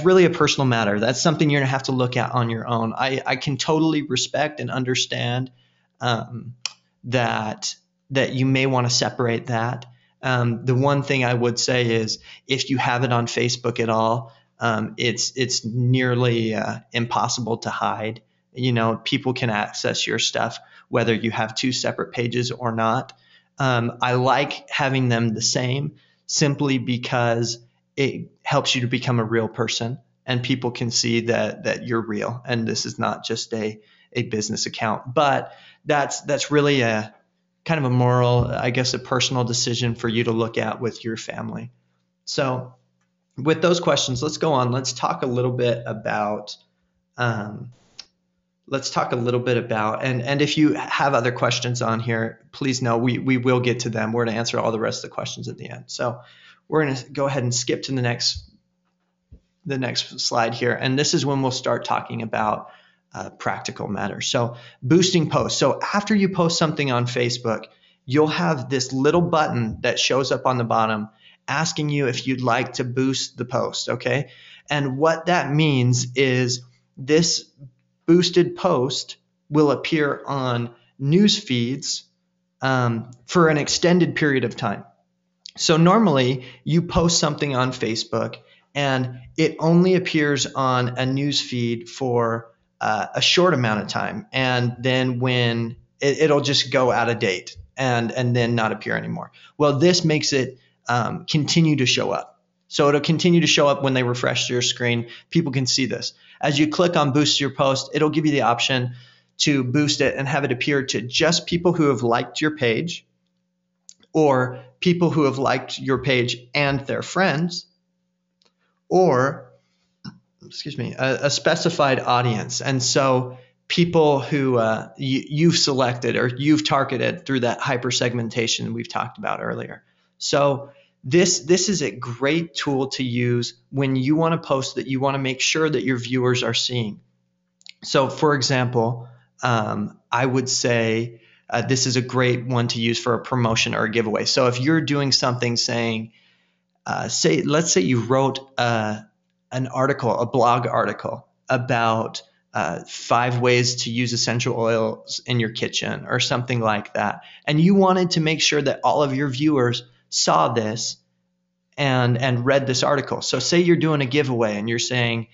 really a personal matter. That's something you're gonna have to look at on your own. I can totally respect and understand that you may want to separate that. The one thing I would say is if you have it on Facebook at all, it's nearly impossible to hide. You know, people can access your stuff whether you have two separate pages or not. I like having them the same simply because it helps you to become a real person and people can see that you're real and this is not just a business account. But that's really a kind of a moral, I guess, a personal decision for you to look at with your family. So with those questions, let's go on. Let's talk a little bit about and if you have other questions on here, please know we will get to them. We're going to answer all the rest of the questions at the end. So we're going to go ahead and skip to the next slide here. And this is when we'll start talking about practical matters. So boosting posts. So after you post something on Facebook, you'll have this little button that shows up on the bottom asking you if you'd like to boost the post. Okay. And what that means is this boosted post will appear on news feeds for an extended period of time. So normally you post something on Facebook and it only appears on a news feed for a short amount of time. And then when it'll just go out of date and then not appear anymore. Well, this makes it continue to show up. So it'll continue to show up when they refresh your screen. People can see this. As you click on boost your post, it'll give you the option to boost it and have it appear to just people who have liked your page or people who have liked your page and their friends, or a specified audience. And so people who you've selected or you've targeted through that hyper segmentation we've talked about earlier. So this is a great tool to use when you want to post that you want to make sure that your viewers are seeing. So for example, I would say this is a great one to use for a promotion or a giveaway. So if you're doing something saying, let's say you wrote an article, a blog article about 5 ways to use essential oils in your kitchen or something like that. And you wanted to make sure that all of your viewers saw this and read this article. So say you're doing a giveaway and you're saying,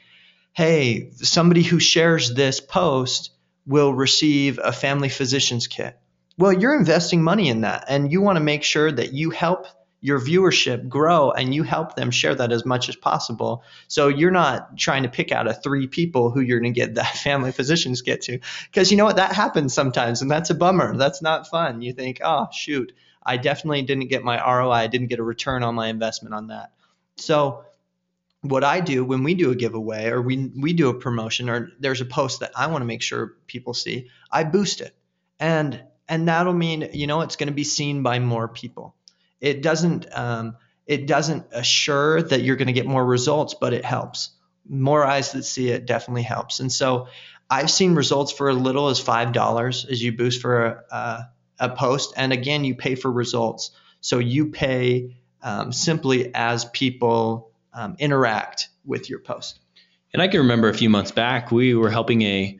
hey, somebody who shares this post will receive a family physician's kit. Well, you're investing money in that, and you want to make sure that you help your viewership grow and you help them share that as much as possible. So you're not trying to pick out 3 people who you're going to get that family physician's kit to, because you know what, that happens sometimes, and that's a bummer. That's not fun. You think, oh, shoot, I definitely didn't get my ROI. I didn't get a return on my investment on that. So what I do when we do a giveaway or we do a promotion or there's a post that I want to make sure people see, I boost it. And that'll mean, you know, it's going to be seen by more people. It doesn't assure that you're going to get more results, but it helps. More eyes that see it definitely helps. And so I've seen results for as little as $5 as you boost for a post. And again, you pay for results. So you pay simply as people interact with your post. And I can remember a few months back, we were helping a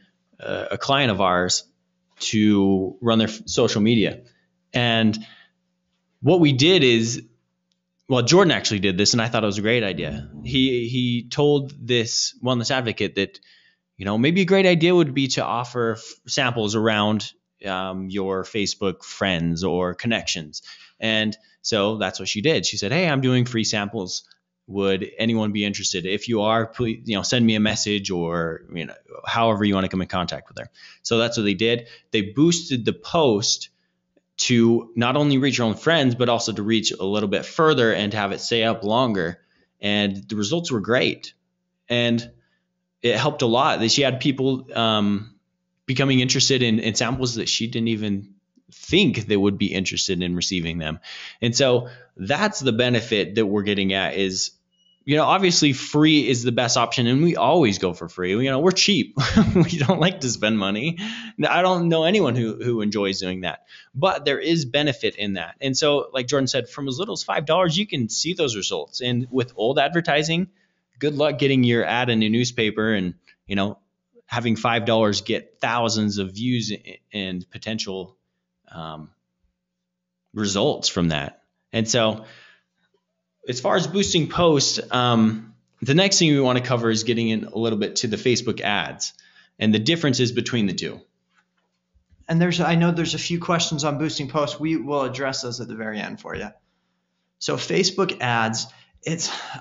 client of ours to run their social media. And what we did is, well, Jordan actually did this, and I thought it was a great idea. He told this wellness advocate that, you know, maybe a great idea would be to offer samples around your Facebook friends or connections. And so that's what she did. She said, hey, I'm doing free samples. Would anyone be interested? If you are, please, you know, send me a message or, you know, however you want to come in contact with her. So that's what they did. They boosted the post to not only reach your own friends, but also to reach a little bit further and to have it stay up longer. And the results were great. And it helped a lot. She had people becoming interested in samples that she didn't even think they would be interested in receiving them. And so that's the benefit that we're getting at is, you know, obviously free is the best option, and we always go for free. You know, we're cheap. We don't like to spend money. I don't know anyone who enjoys doing that, but there is benefit in that. And so, like Jordan said, from as little as $5, you can see those results. And with old advertising, good luck getting your ad in a newspaper and, you know, having $5 get thousands of views and potential results from that. And so as far as boosting posts, the next thing we want to cover is getting in a little bit to the Facebook ads and the differences between the two. And I know there's a few questions on boosting posts. We will address those at the very end for you. So Facebook ads,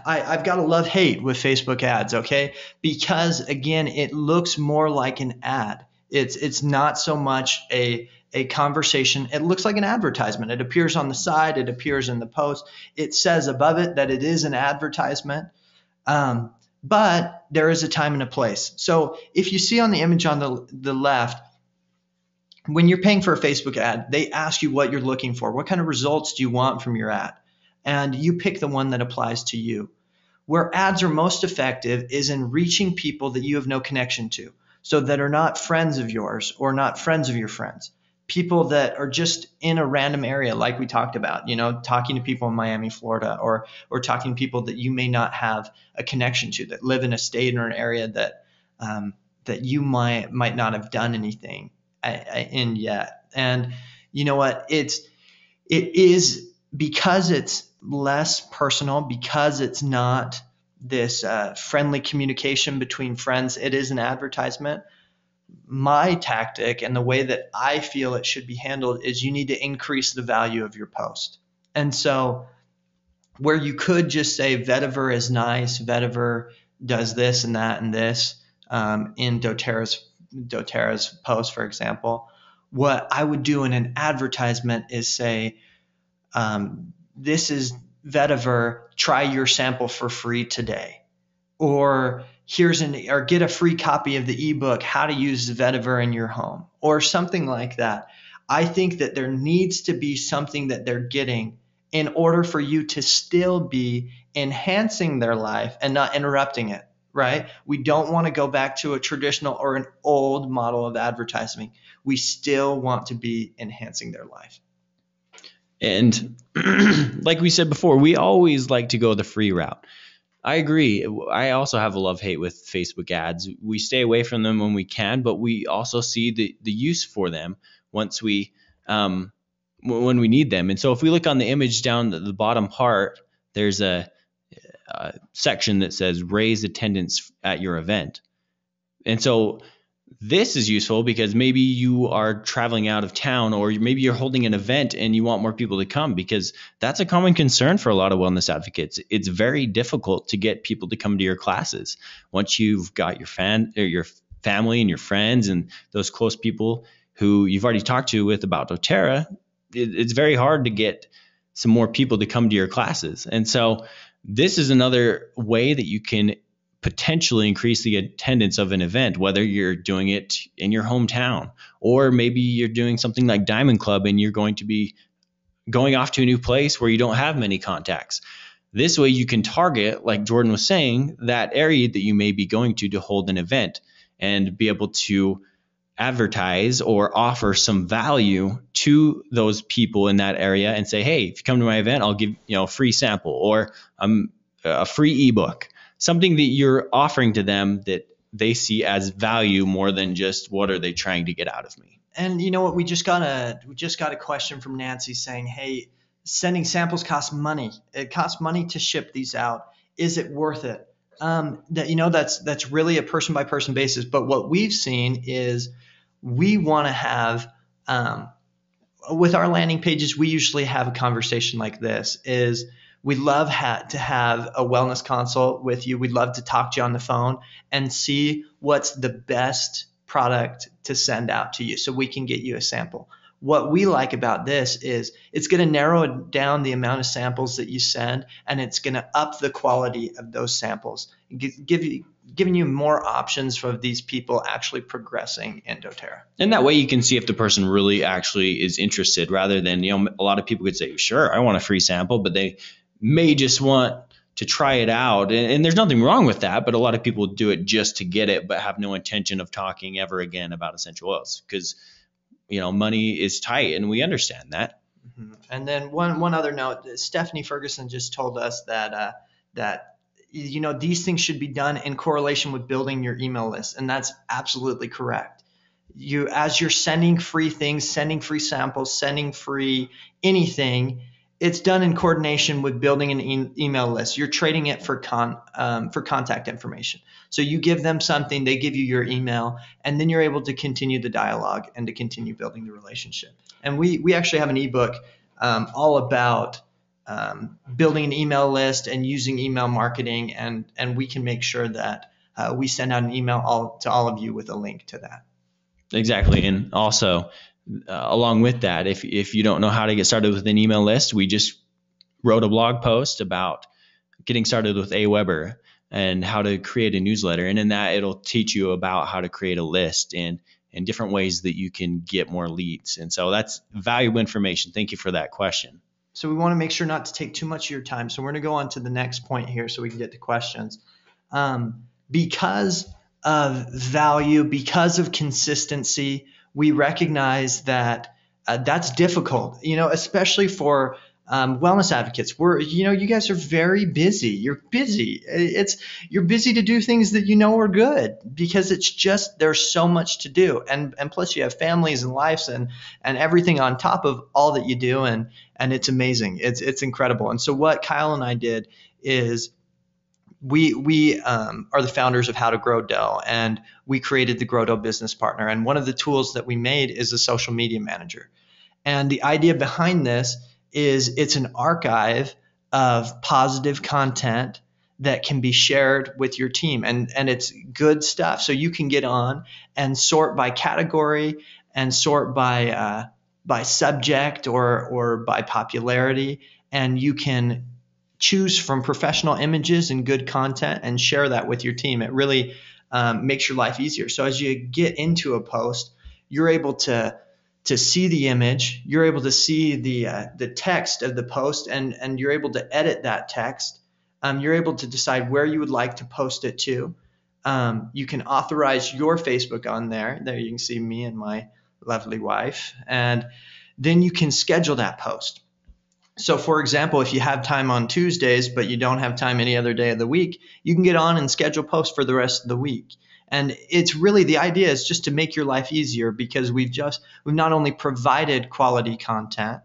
I've got a love-hate with Facebook ads, okay? Because again, it looks more like an ad. It's not so much a conversation. It looks like an advertisement. It appears on the side. It appears in the post. It says above it that it is an advertisement, but there is a time and a place. So if you see on the image on the left, when you're paying for a Facebook ad, they ask you what you're looking for. What kind of results do you want from your ad? And you pick the one that applies to you. Where ads are most effective is in reaching people that you have no connection to, so that are not friends of yours or not friends of your friends. People that are just in a random area, like we talked about, you know, talking to people in Miami, Florida, or talking to people that you may not have a connection to, that live in a state or an area that you might not have done anything in yet. And you know what? It is because it's less personal, because it's not this friendly communication between friends. It is an advertisement. My tactic and the way that I feel it should be handled is you need to increase the value of your post. And so where you could just say vetiver is nice, vetiver does this and that and this in doTERRA's post, for example, what I would do in an advertisement is say, this is vetiver, try your sample for free today. Or or get a free copy of the ebook, How to Use Vetiver in Your Home, or something like that. I think that there needs to be something that they're getting in order for you to still be enhancing their life and not interrupting it, right? We don't want to go back to a traditional or an old model of advertising. We still want to be enhancing their life. And like we said before, we always like to go the free route. I agree. I also have a love-hate with Facebook ads. We stay away from them when we can, but we also see the use for them once we when we need them. And so if we look on the image down the bottom part, there's a section that says raise attendance at your event. And so this is useful because maybe you are traveling out of town, or maybe you're holding an event and you want more people to come, because that's a common concern for a lot of wellness advocates. It's very difficult to get people to come to your classes. Once you've got your family and your friends and those close people who you've already talked to about doTERRA, it's very hard to get some more people to come to your classes. And so this is another way that you can potentially increase the attendance of an event, whether you're doing it in your hometown, or maybe you're doing something like Diamond Club and you're going to be going off to a new place where you don't have many contacts. This way you can target, like Jordan was saying, that area that you may be going to hold an event and be able to advertise or offer some value to those people in that area and say, hey, if you come to my event, I'll give a free sample or a free ebook. Something that you're offering to them that they see as value more than just what are they trying to get out of me. And you know what? We just got a question from Nancy saying, hey, sending samples costs money. It costs money to ship these out. Is it worth it? That's really a person by person basis. But what we've seen is we want to have with our landing pages, we usually have a conversation like this is, we'd love to have a wellness consult with you. We'd love to talk to you on the phone and see what's the best product to send out to you so we can get you a sample. What we like about this is it's going to narrow down the amount of samples that you send, and it's going to up the quality of those samples, giving you more options for these people actually progressing in doTERRA. And that way you can see if the person really actually is interested, rather than, a lot of people could say, sure, I want a free sample, but they may just want to try it out. And there's nothing wrong with that, but a lot of people do it just to get it, but have no intention of talking ever again about essential oils because, money is tight, and we understand that. Mm-hmm. And then one other note, Stephanie Ferguson just told us that these things should be done in correlation with building your email list, and that's absolutely correct. As you're sending free things, sending free samples, sending free anything, it's done in coordination with building an email list. You're trading it for contact information. So you give them something, they give you your email, and then you're able to continue the dialogue and to continue building the relationship. And we actually have an ebook all about building an email list and using email marketing, and we can make sure that we send out an email to all of you with a link to that. Exactly. And also, along with that, if you don't know how to get started with an email list, we just wrote a blog post about getting started with Aweber and how to create a newsletter. And in that, it'll teach you about how to create a list and different ways that you can get more leads. And so that's valuable information. Thank you for that question. So we want to make sure not to take too much of your time. So we're going to go on to the next point here so we can get to questions. Because of value, because of consistency, we recognize that that's difficult, especially for wellness advocates. You guys are very busy. You're busy. You're busy to do things that are good, because it's just, there's so much to do. And plus you have families and lives and everything on top of all that you do. And it's amazing. It's incredible. And so what Kyle and I did is we are the founders of How to Grow Dough, and we created the Grow Dough Business Partner. And one of the tools that we made is a social media manager. And the idea behind this is it's an archive of positive content that can be shared with your team, and it's good stuff. So you can get on and sort by category and sort by subject or by popularity, and you can choose from professional images and good content and share that with your team. It really makes your life easier. So as you get into a post, you're able to to see the image. You're able to see the text of the post, and you're able to edit that text. You're able to decide where you would like to post it to. You can authorize your Facebook on there. There you can see me and my lovely wife. And then you can schedule that post. So for example, if you have time on Tuesdays, but you don't have time any other day of the week, you can get on and schedule posts for the rest of the week. And it's really, the idea is just to make your life easier, because we've not only provided quality content,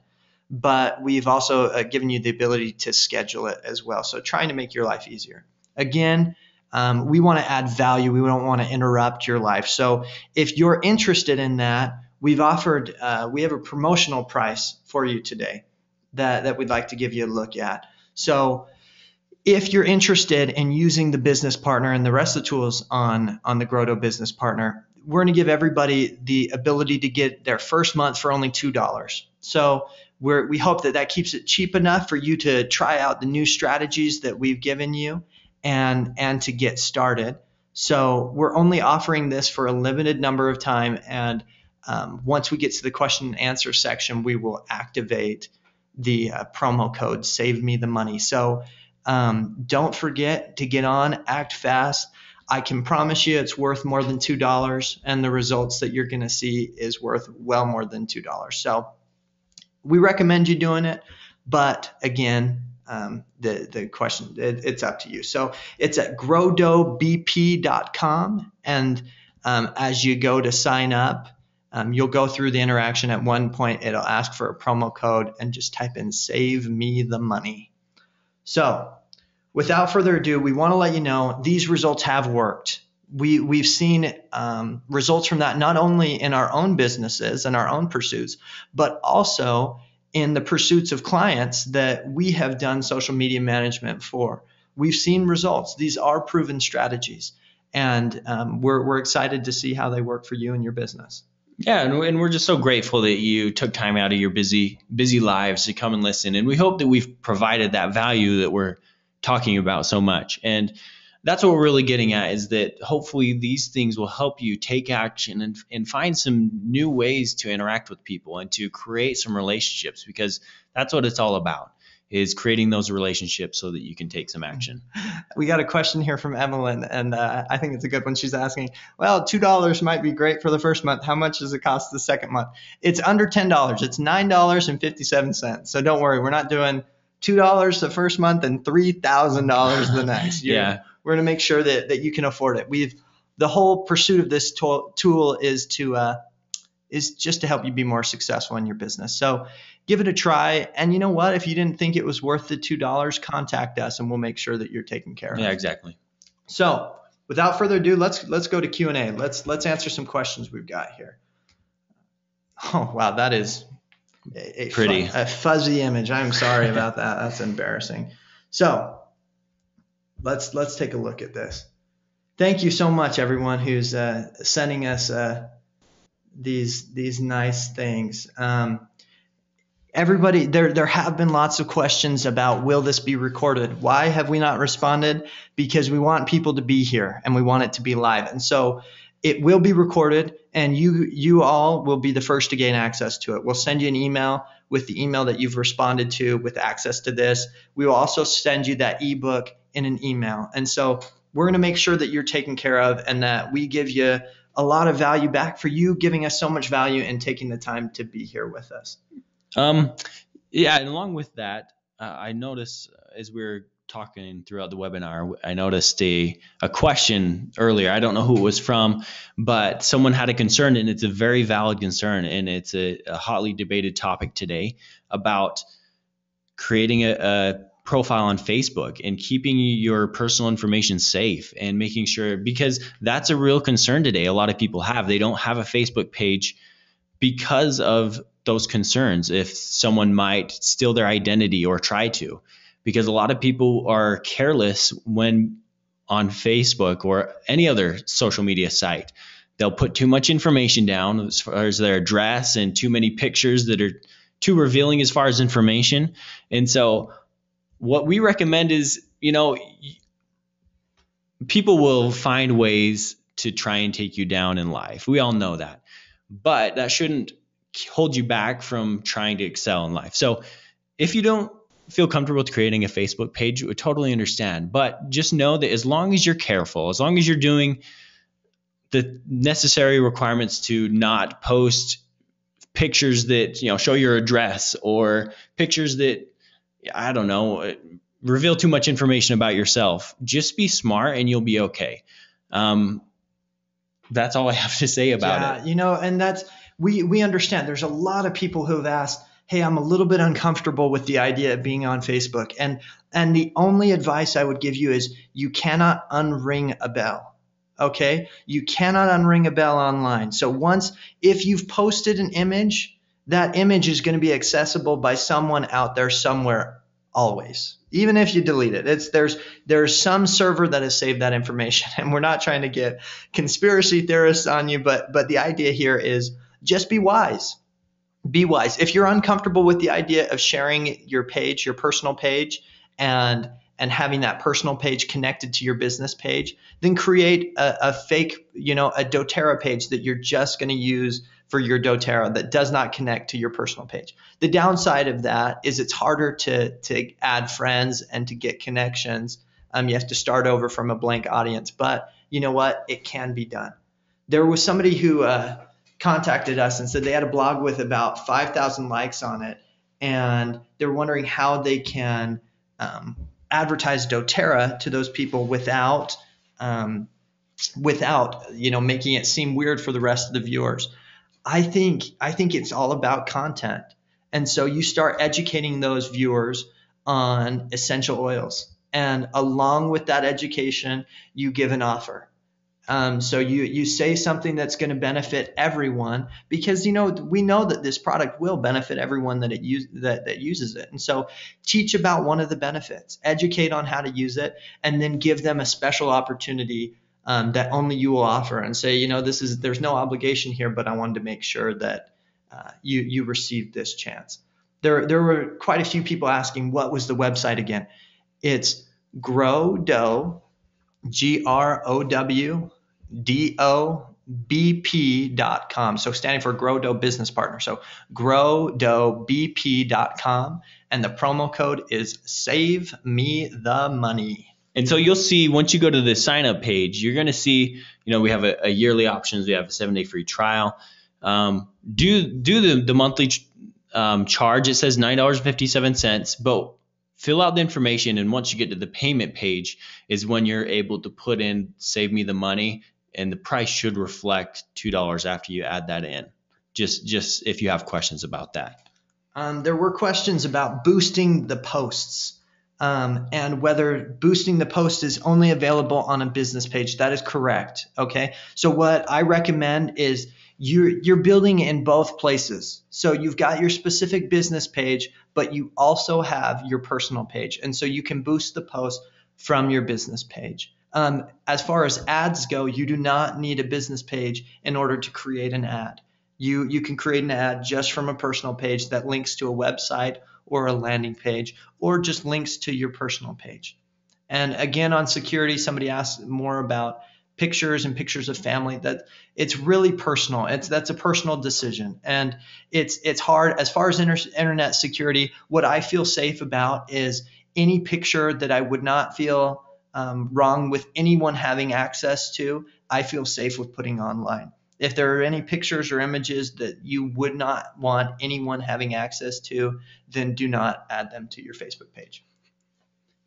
but we've also given you the ability to schedule it as well. So trying to make your life easier. Again, we want to add value. We don't want to interrupt your life. So if you're interested in that, we have a promotional price for you today that we'd like to give you a look at. So if you're interested in using the business partner and the rest of the tools on the Grotto business partner, we're going to give everybody the ability to get their first month for only $2. So we hope that keeps it cheap enough for you to try out the new strategies that we've given you and to get started. So we're only offering this for a limited number of time. And once we get to the question and answer section, we will activate the promo code Save Me the Money. So don't forget to get on, act fast. I can promise you it's worth more than $2, and the results that you're going to see is worth well more than $2. So we recommend you doing it, but again, the question, it's up to you. So it's at growdobp.com, and as you go to sign up, you'll go through the interaction. At one point, it'll ask for a promo code, and just type in Save Me the Money. So without further ado, we want to let you know these results have worked. We've seen results from that, not only in our own businesses and our own pursuits, but also in the pursuits of clients that we have done social media management for. We've seen results. These are proven strategies, and we're excited to see how they work for you and your business. Yeah, and we're just so grateful that you took time out of your busy lives to come and listen. And we hope that we've provided that value that we're talking about so much. And that's what we're really getting at, is that hopefully these things will help you take action and find some new ways to interact with people and to create some relationships, because that's what it's all about, is creating those relationships so that you can take some action. We got a question here from Evelyn, and I think it's a good one. She's asking, well, $2 might be great for the first month. How much does it cost the second month? It's under $10. It's $9.57. So don't worry. We're not doing $2 the first month and $3,000 the next. Yeah. We're going to make sure that you can afford it. The whole pursuit of this tool is just to help you be more successful in your business. So give it a try. And you know what? If you didn't think it was worth the $2, contact us and we'll make sure that you're taken care of. Yeah, exactly. So without further ado, let's go to Q&A. Let's answer some questions we've got here. Oh, wow. That is a fuzzy image. I'm sorry about that. That's embarrassing. So let's take a look at this. Thank you so much, everyone who's sending us these nice things. Everybody, there have been lots of questions about, will this be recorded? Why have we not responded? Because we want people to be here and we want it to be live. And so it will be recorded, and you all will be the first to gain access to it. We'll send you an email with the email that you've responded to with access to this. We will also send you that ebook in an email. And so we're going to make sure that you're taken care of and that we give you a lot of value back for you giving us so much value and taking the time to be here with us. Yeah, and along with that, I noticed as we were talking throughout the webinar, I noticed a question earlier. I don't know who it was from, but someone had a concern, and it's a very valid concern, and it's a hotly debated topic today about creating a profile on Facebook and keeping your personal information safe and making sure, because that's a real concern today. A lot of people they don't have a Facebook page because of those concerns, if someone might steal their identity or try to, because a lot of people are careless when on Facebook or any other social media site. They'll put too much information down as far as their address and too many pictures that are too revealing as far as information. And so what we recommend is, people will find ways to try and take you down in life. We all know that. But that shouldn't hold you back from trying to excel in life. So if you don't feel comfortable with creating a Facebook page, we totally understand. But just know that as long as you're careful, as long as you're doing the necessary requirements to not post pictures that, show your address, or pictures that, I don't know, reveal too much information about yourself, just be smart and you'll be okay. That's all I have to say about it. And we understand there's a lot of people who have asked, hey, I'm a little bit uncomfortable with the idea of being on Facebook. And the only advice I would give you is you cannot unring a bell. Okay? You cannot unring a bell online. So if you've posted an image, that image is going to be accessible by someone out there somewhere always. Even if you delete it, there's some server that has saved that information. And we're not trying to get conspiracy theorists on you, but the idea here is just be wise. Be wise. If you're uncomfortable with the idea of sharing your page, your personal page, and having that personal page connected to your business page, then create a fake, a doTERRA page that you're just going to use for your doTERRA that does not connect to your personal page. The downside of that is it's harder to add friends and to get connections. You have to start over from a blank audience, but you know what? It can be done. There was somebody who contacted us and said they had a blog with about 5,000 likes on it, and they're wondering how they can advertise doTERRA to those people without making it seem weird for the rest of the viewers. I think it's all about content. And so you start educating those viewers on essential oils, and along with that education, you give an offer. So you say something that's going to benefit everyone, because we know that this product will benefit everyone that uses it. And so teach about one of the benefits, educate on how to use it, and then give them a special opportunity that only you will offer, and say, there's no obligation here, but I wanted to make sure that you received this chance. There were quite a few people asking, what was the website again? It's GrowDough, GrowDoBP.com. So standing for Grow Dough Business Partner. So GrowDoBP.com. And the promo code is Save Me the Money. And so you'll see, once you go to the sign up page, you're going to see, we have a yearly options. We have a 7-day free trial. Do the monthly charge. It says $9.57, but fill out the information. And once you get to the payment page is when you're able to put in Save Me the Money, and the price should reflect $2 after you add that in. Just if you have questions about that. There were questions about boosting the posts. And whether boosting the post is only available on a business page. That is correct. Okay. So what I recommend is you're building in both places. So you've got your specific business page, but you also have your personal page. And so you can boost the post from your business page. As far as ads go, you do not need a business page in order to create an ad. You can create an ad just from a personal page that links to a website or a landing page, or just links to your personal page. And again, on security, somebody asked more about pictures and pictures of family. That it's really personal. That's a personal decision, and it's hard. As far as internet security, what I feel safe about is any picture that I would not feel wrong with anyone having access to, I feel safe with putting online. If there are any pictures or images that you would not want anyone having access to, then do not add them to your Facebook page.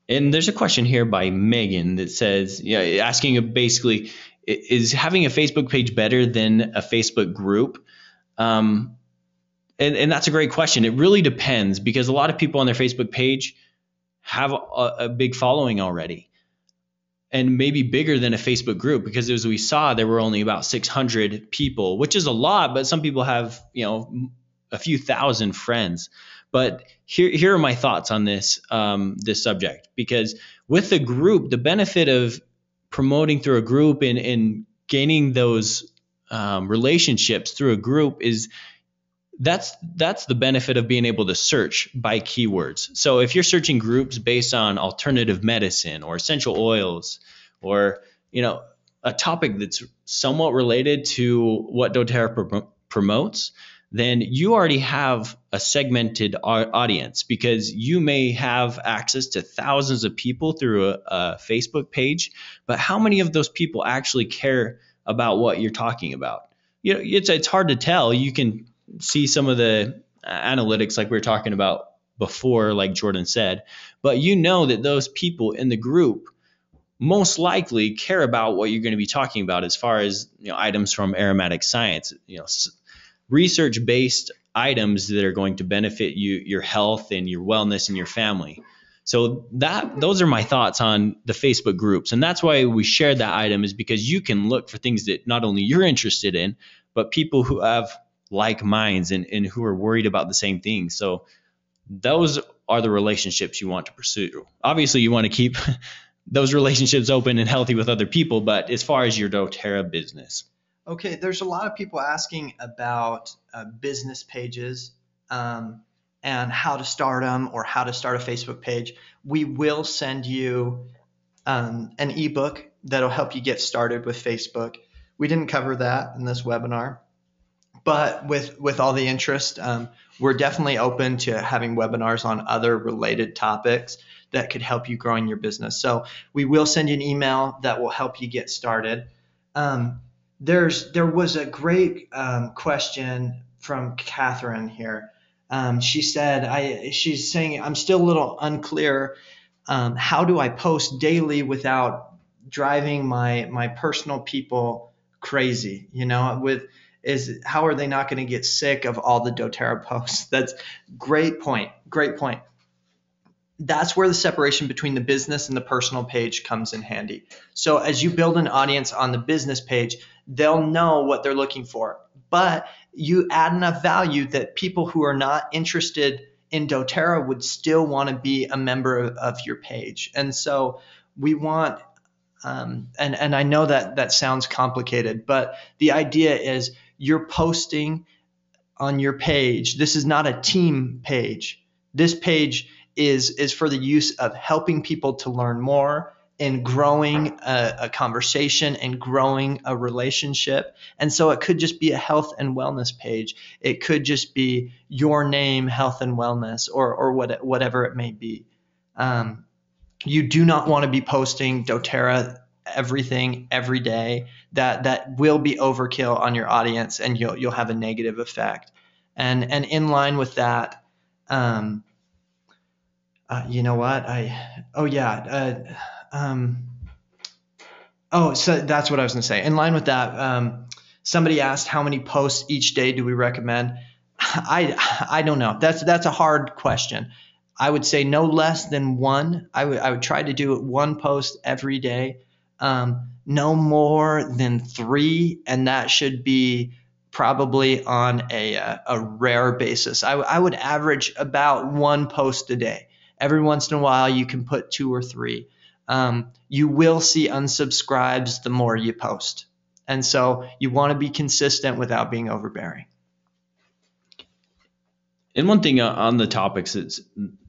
And there's a question here by Megan that says, asking basically, is having a Facebook page better than a Facebook group? And that's a great question. It really depends, because a lot of people on their Facebook page have a big following already, and maybe bigger than a Facebook group, because as we saw, there were only about 600 people, which is a lot, but some people have, a few thousand friends. But here are my thoughts on this subject, because with the group, the benefit of promoting through a group and gaining those relationships through a group is that's the benefit of being able to search by keywords. So if you're searching groups based on alternative medicine or essential oils, or a topic that's somewhat related to what doTERRA promotes, then you already have a segmented audience, because you may have access to thousands of people through a Facebook page, but how many of those people actually care about what you're talking about? It's hard to tell. You can see some of the analytics like we were talking about before, like Jordan said, but that those people in the group most likely care about what you're going to be talking about, as far as items from aromatic science, research-based items that are going to benefit you, your health and your wellness and your family. So those are my thoughts on the Facebook groups. And that's why we shared that item, is because you can look for things that not only you're interested in, but people who have like minds and who are worried about the same things. So those are the relationships you want to pursue. Obviously, you want to keep those relationships open and healthy with other people, but as far as your doTERRA business. Okay, there's a lot of people asking about business pages and how to start them, or how to start a Facebook page. We will send you an ebook that'll help you get started with Facebook. We didn't cover that in this webinar, but with all the interest, we're definitely open to having webinars on other related topics that could help you growing your business. So we will send you an email that will help you get started. There was a great question from Catherine here. She's saying, I'm still a little unclear. How do I post daily without driving my personal people crazy? How are they not going to get sick of all the doTERRA posts? That's great point. Great point. That's where the separation between the business and the personal page comes in handy. So as you build an audience on the business page, they'll know what they're looking for. But you add enough value that people who are not interested in doTERRA would still want to be a member of your page. And so we want, and I know that sounds complicated, but the idea is you're posting on your page. This is not a team page. This page is for the use of helping people to learn more and growing a conversation and growing a relationship. And so it could just be a health and wellness page. It could just be your name, health and wellness, or whatever it may be. You do not want to be posting doTERRA everything every day. That will be overkill on your audience, and you'll have a negative effect. And in line with that, you know what? So that's what I was going to say. In line with that, somebody asked how many posts each day do we recommend? I don't know. That's a hard question. I would say no less than one. I would try to do one post every day. No more than 3, and that should be probably on a rare basis. I would average about 1 post a day. Every once in a while, you can put 2 or 3. You will see unsubscribes the more you post. And so you want to be consistent without being overbearing. And one thing on the topics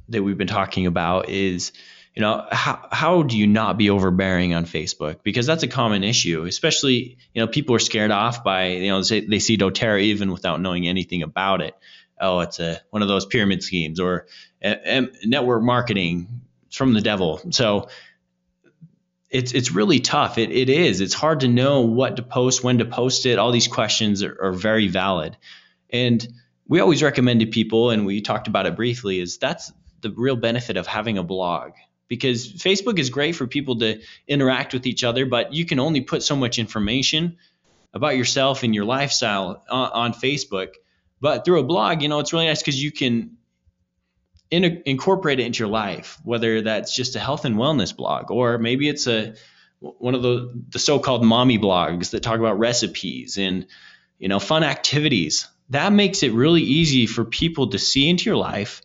that we've been talking about is, how do you not be overbearing on Facebook? Because that's a common issue, especially, people are scared off by, they see doTERRA even without knowing anything about it. Oh, it's one of those pyramid schemes, or network marketing from the devil. So it's really tough. It is. It's hard to know what to post, when to post it. All these questions are very valid. And we always recommend to people, and we talked about it briefly, is that's the real benefit of having a blog. Because Facebook is great for people to interact with each other, but you can only put so much information about yourself and your lifestyle on Facebook. But through a blog, it's really nice because you can incorporate it into your life, whether that's just a health and wellness blog, or maybe it's one of the so-called mommy blogs that talk about recipes and fun activities. That makes it really easy for people to see into your life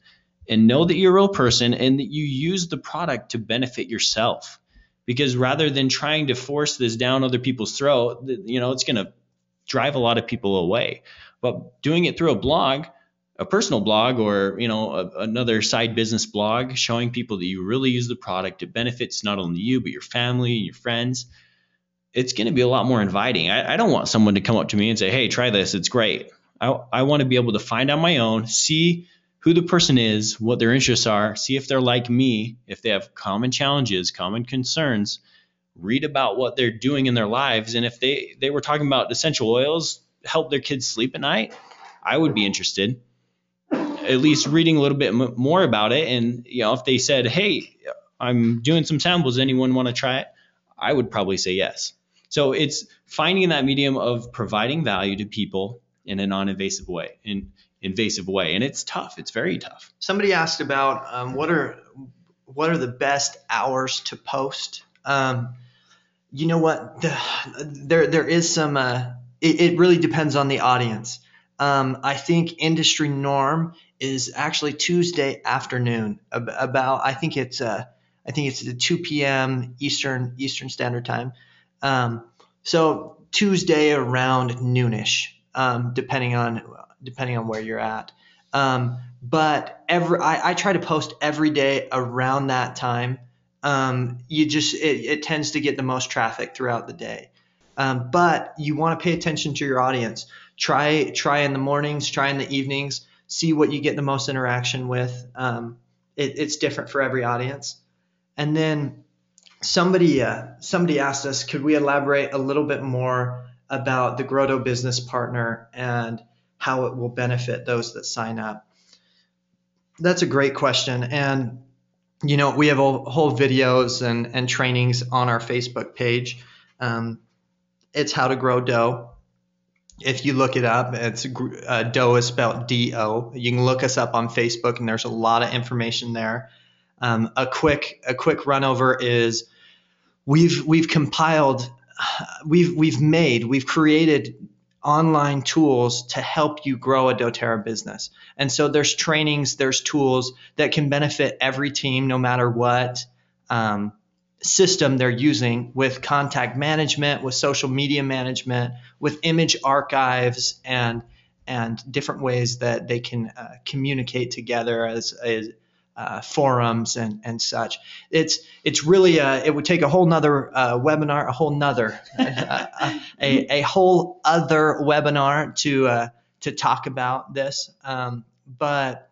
and know that you're a real person and that you use the product to benefit yourself. Because rather than trying to force this down other people's throat, it's going to drive a lot of people away. But doing it through a blog, a personal blog, or another side business blog, showing people that you really use the product, it benefits not only you but your family and your friends. It's going to be a lot more inviting. I don't want someone to come up to me and say, "Hey, try this. It's great." I want to be able to find on my own, see who the person is, what their interests are, see if they're like me, if they have common challenges, common concerns, read about what they're doing in their lives. And if they were talking about essential oils help their kids sleep at night, I would be interested, at least reading a little bit more about it. And if they said, hey, I'm doing some samples, anyone want to try it? I would probably say yes. So it's finding that medium of providing value to people in a non-invasive way, and it's tough. It's very tough. Somebody asked about what are the best hours to post. You know what? There is some. It really depends on the audience. I think industry norm is actually Tuesday afternoon. I think it's the 2 p.m. Eastern Standard Time. So Tuesday around noonish, depending on where you're at. But I try to post every day around that time. It tends to get the most traffic throughout the day. But you want to pay attention to your audience. Try in the mornings, try in the evenings, see what you get the most interaction with. It's different for every audience. And then somebody asked us, could we elaborate a little bit more about the Grotto Business Partner and how it will benefit those that sign up? That's a great question. And we have whole videos and trainings on our Facebook page. It's How to Grow Dough. If you look it up, it's dough is spelled D-O. You can look us up on Facebook, and there's a lot of information there. A quick run over is we've compiled, we've created online tools to help you grow a doTERRA business. And so there's trainings, there's tools that can benefit every team, no matter what system they're using, with contact management, with social media management, with image archives, and different ways that they can communicate together as forums and such. It's really it would take a whole nother webinar, a whole other webinar to talk about this. But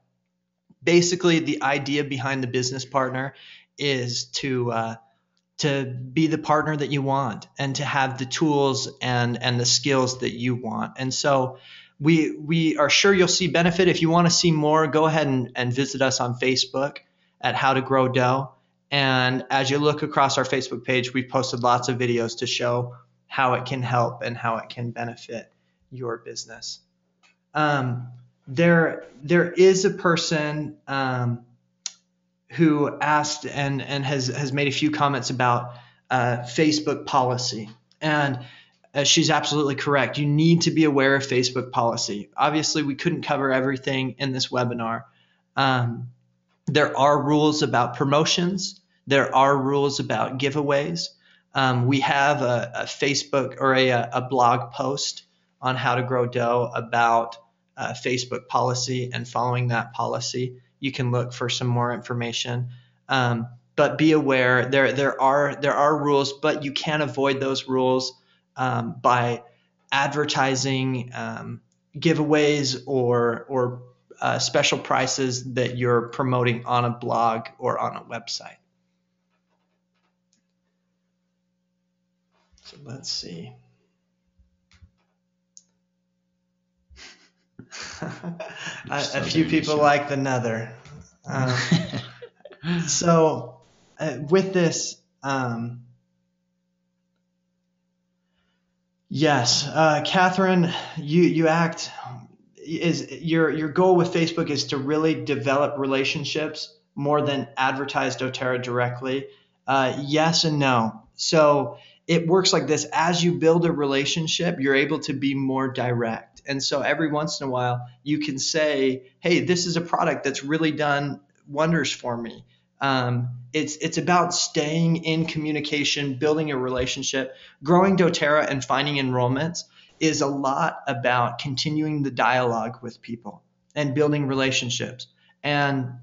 basically, the idea behind the business partner is to be the partner that you want, and to have the tools and the skills that you want. And so we are sure you'll see benefit. If you want to see more, go ahead and visit us on Facebook at How to Grow Dough. And as you look across our Facebook page, we've posted lots of videos to show how it can help and how it can benefit your business. There is a person who asked and has made a few comments about Facebook policy. And she's absolutely correct. You need to be aware of Facebook policy. Obviously, we couldn't cover everything in this webinar. There are rules about promotions. There are rules about giveaways. We have a Facebook or a blog post on How to Grow Dough about Facebook policy and following that policy. You can look for some more information. But be aware, there are rules, but you can avoid those rules by advertising giveaways or special prices that you're promoting on a blog or on a website. So let's see. A few people like the nether. So with this, yes, Catherine, your goal with Facebook is to really develop relationships more than advertise doTERRA directly. Yes and no. So it works like this. As you build a relationship, you're able to be more direct. And so every once in a while, you can say, hey, this is a product that's really done wonders for me. It's about staying in communication, building a relationship. Growing doTERRA and finding enrollments is a lot about continuing the dialogue with people and building relationships. And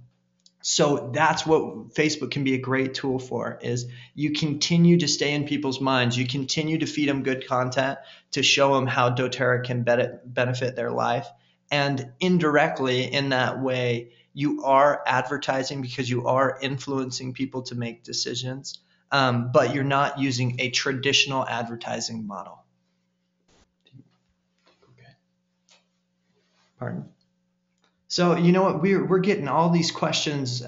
So that's what Facebook can be a great tool for, is you continue to stay in people's minds. You continue to feed them good content to show them how doTERRA can benefit their life. And indirectly in that way, you are advertising because you are influencing people to make decisions, but you're not using a traditional advertising model. Pardon? So you know what, we're getting all these questions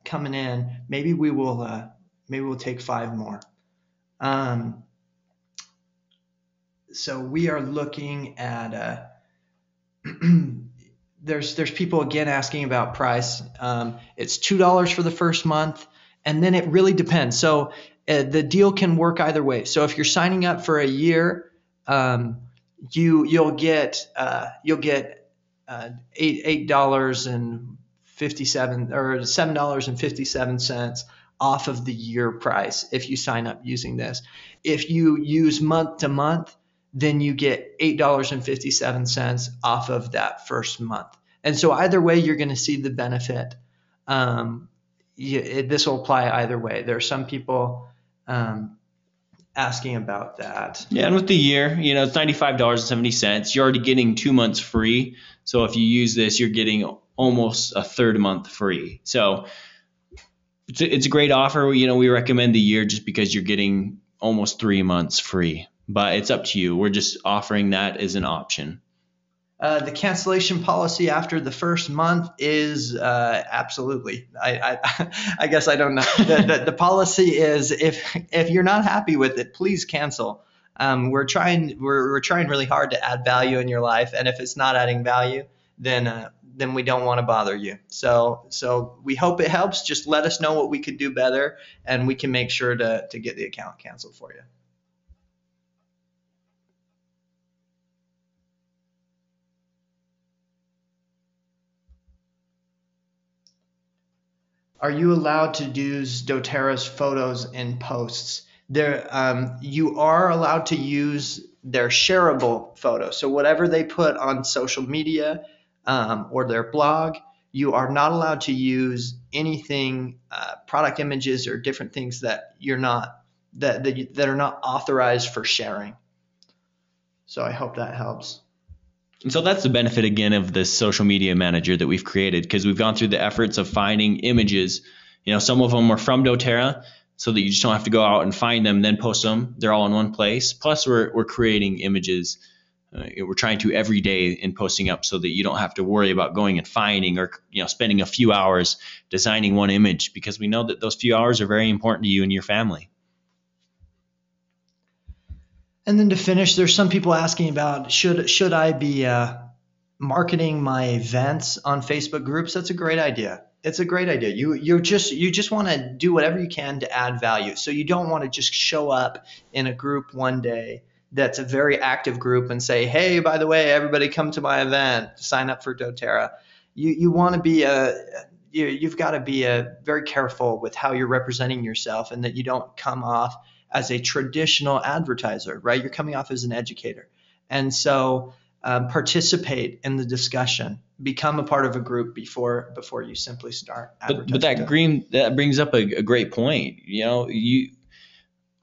coming in. Maybe we'll take 5 more. So we are looking at there's people again asking about price. It's $2 for the first month, and then it really depends. So the deal can work either way. So if you're signing up for a year, you'll get $8.57 or $7.57 off of the year price if you sign up using this. If you use month to month, then you get $8.57 off of that first month. And so either way, you're going to see the benefit. This will apply either way. There are some people asking about that. Yeah, and with the year, it's $95.70. You're already getting 2 months free. So if you use this, you're getting almost a third month free. So it's a great offer. We recommend the year just because you're getting almost 3 months free. But it's up to you. We're just offering that as an option. The cancellation policy after the first month is absolutely. I guess I don't know. The policy is if you're not happy with it, please cancel. We're trying really hard to add value in your life, and if it's not adding value, then we don't want to bother you. So we hope it helps. Just let us know what we could do better, and we can make sure to get the account canceled for you. Are you allowed to use doTERRA's photos in posts? You are allowed to use their shareable photos. So whatever they put on social media or their blog, you are not allowed to use anything, product images or different things that that are not authorized for sharing. So I hope that helps. And so that's the benefit, again, of this social media manager that we've created, because we've gone through the efforts of finding images. Some of them are from doTERRA, so that you just don't have to go out and find them, then post them. They're all in one place. Plus, we're creating images. We're trying to every day and posting up so that you don't have to worry about going and finding or spending a few hours designing one image, because we know that those few hours are very important to you and your family. And then to finish, there's some people asking about should I be marketing my events on Facebook groups? That's a great idea. It's a great idea. You just want to do whatever you can to add value. So you don't want to just show up in a group one day that's a very active group and say, hey, by the way, everybody come to my event, sign up for doTERRA. You want to be you've got to be very careful with how you're representing yourself, and that you don't come off as a traditional advertiser, right? You're coming off as an educator. And so participate in the discussion, become a part of a group before you simply start advertising. But that brings up a great point.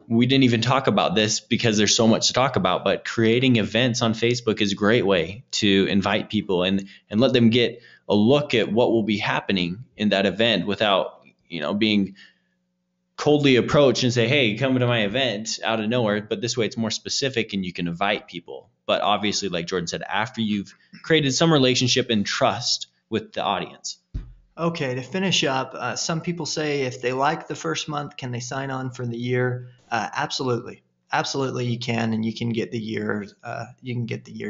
We didn't even talk about this because there's so much to talk about, but creating events on Facebook is a great way to invite people and let them get a look at what will be happening in that event without, being coldly approach and say, hey, come to my event out of nowhere. But this way it's more specific and you can invite people. But obviously, like Jordan said, after you've created some relationship and trust with the audience. Okay, to finish up, some people say if they like the first month, can they sign on for the year? Absolutely. Absolutely you can, and you can get the year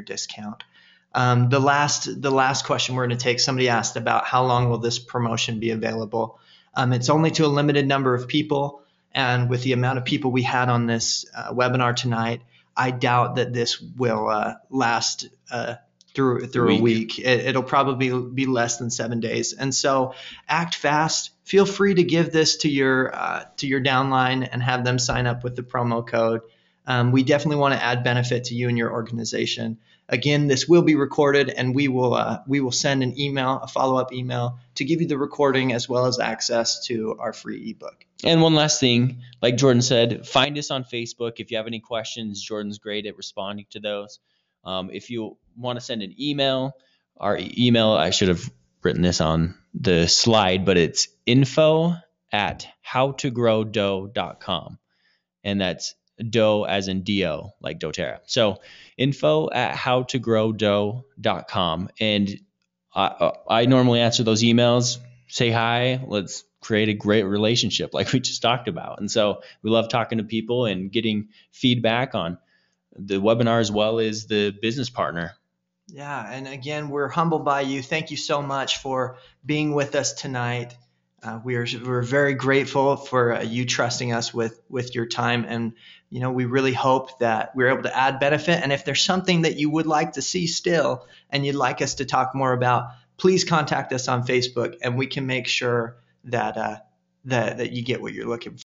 discount. The last question we're going to take, somebody asked about how long will this promotion be available? It's only to a limited number of people, and with the amount of people we had on this webinar tonight, I doubt that this will last through a week. It'll probably be less than 7 days, and so act fast. Feel free to give this to your downline and have them sign up with the promo code. We definitely want to add benefit to you and your organization. Again, this will be recorded, and we will send an email, a follow-up email, to give you the recording as well as access to our free ebook. And one last thing, like Jordan said, find us on Facebook. If you have any questions, Jordan's great at responding to those. If you want to send an email, our email, I should have written this on the slide, but it's info@howtogrowdough.com. And that's dough as in D-O, like doTERRA. So info@howtogrowdough.com. And I normally answer those emails, say hi, let's create a great relationship like we just talked about. And so we love talking to people and getting feedback on the webinar as well as the business partner. Yeah, and again, we're humbled by you. Thank you so much for being with us tonight. We're very grateful for you trusting us with your time, and we really hope that we're able to add benefit. And if there's something that you would like to see still, and you'd like us to talk more about, please contact us on Facebook, and we can make sure that that you get what you're looking for.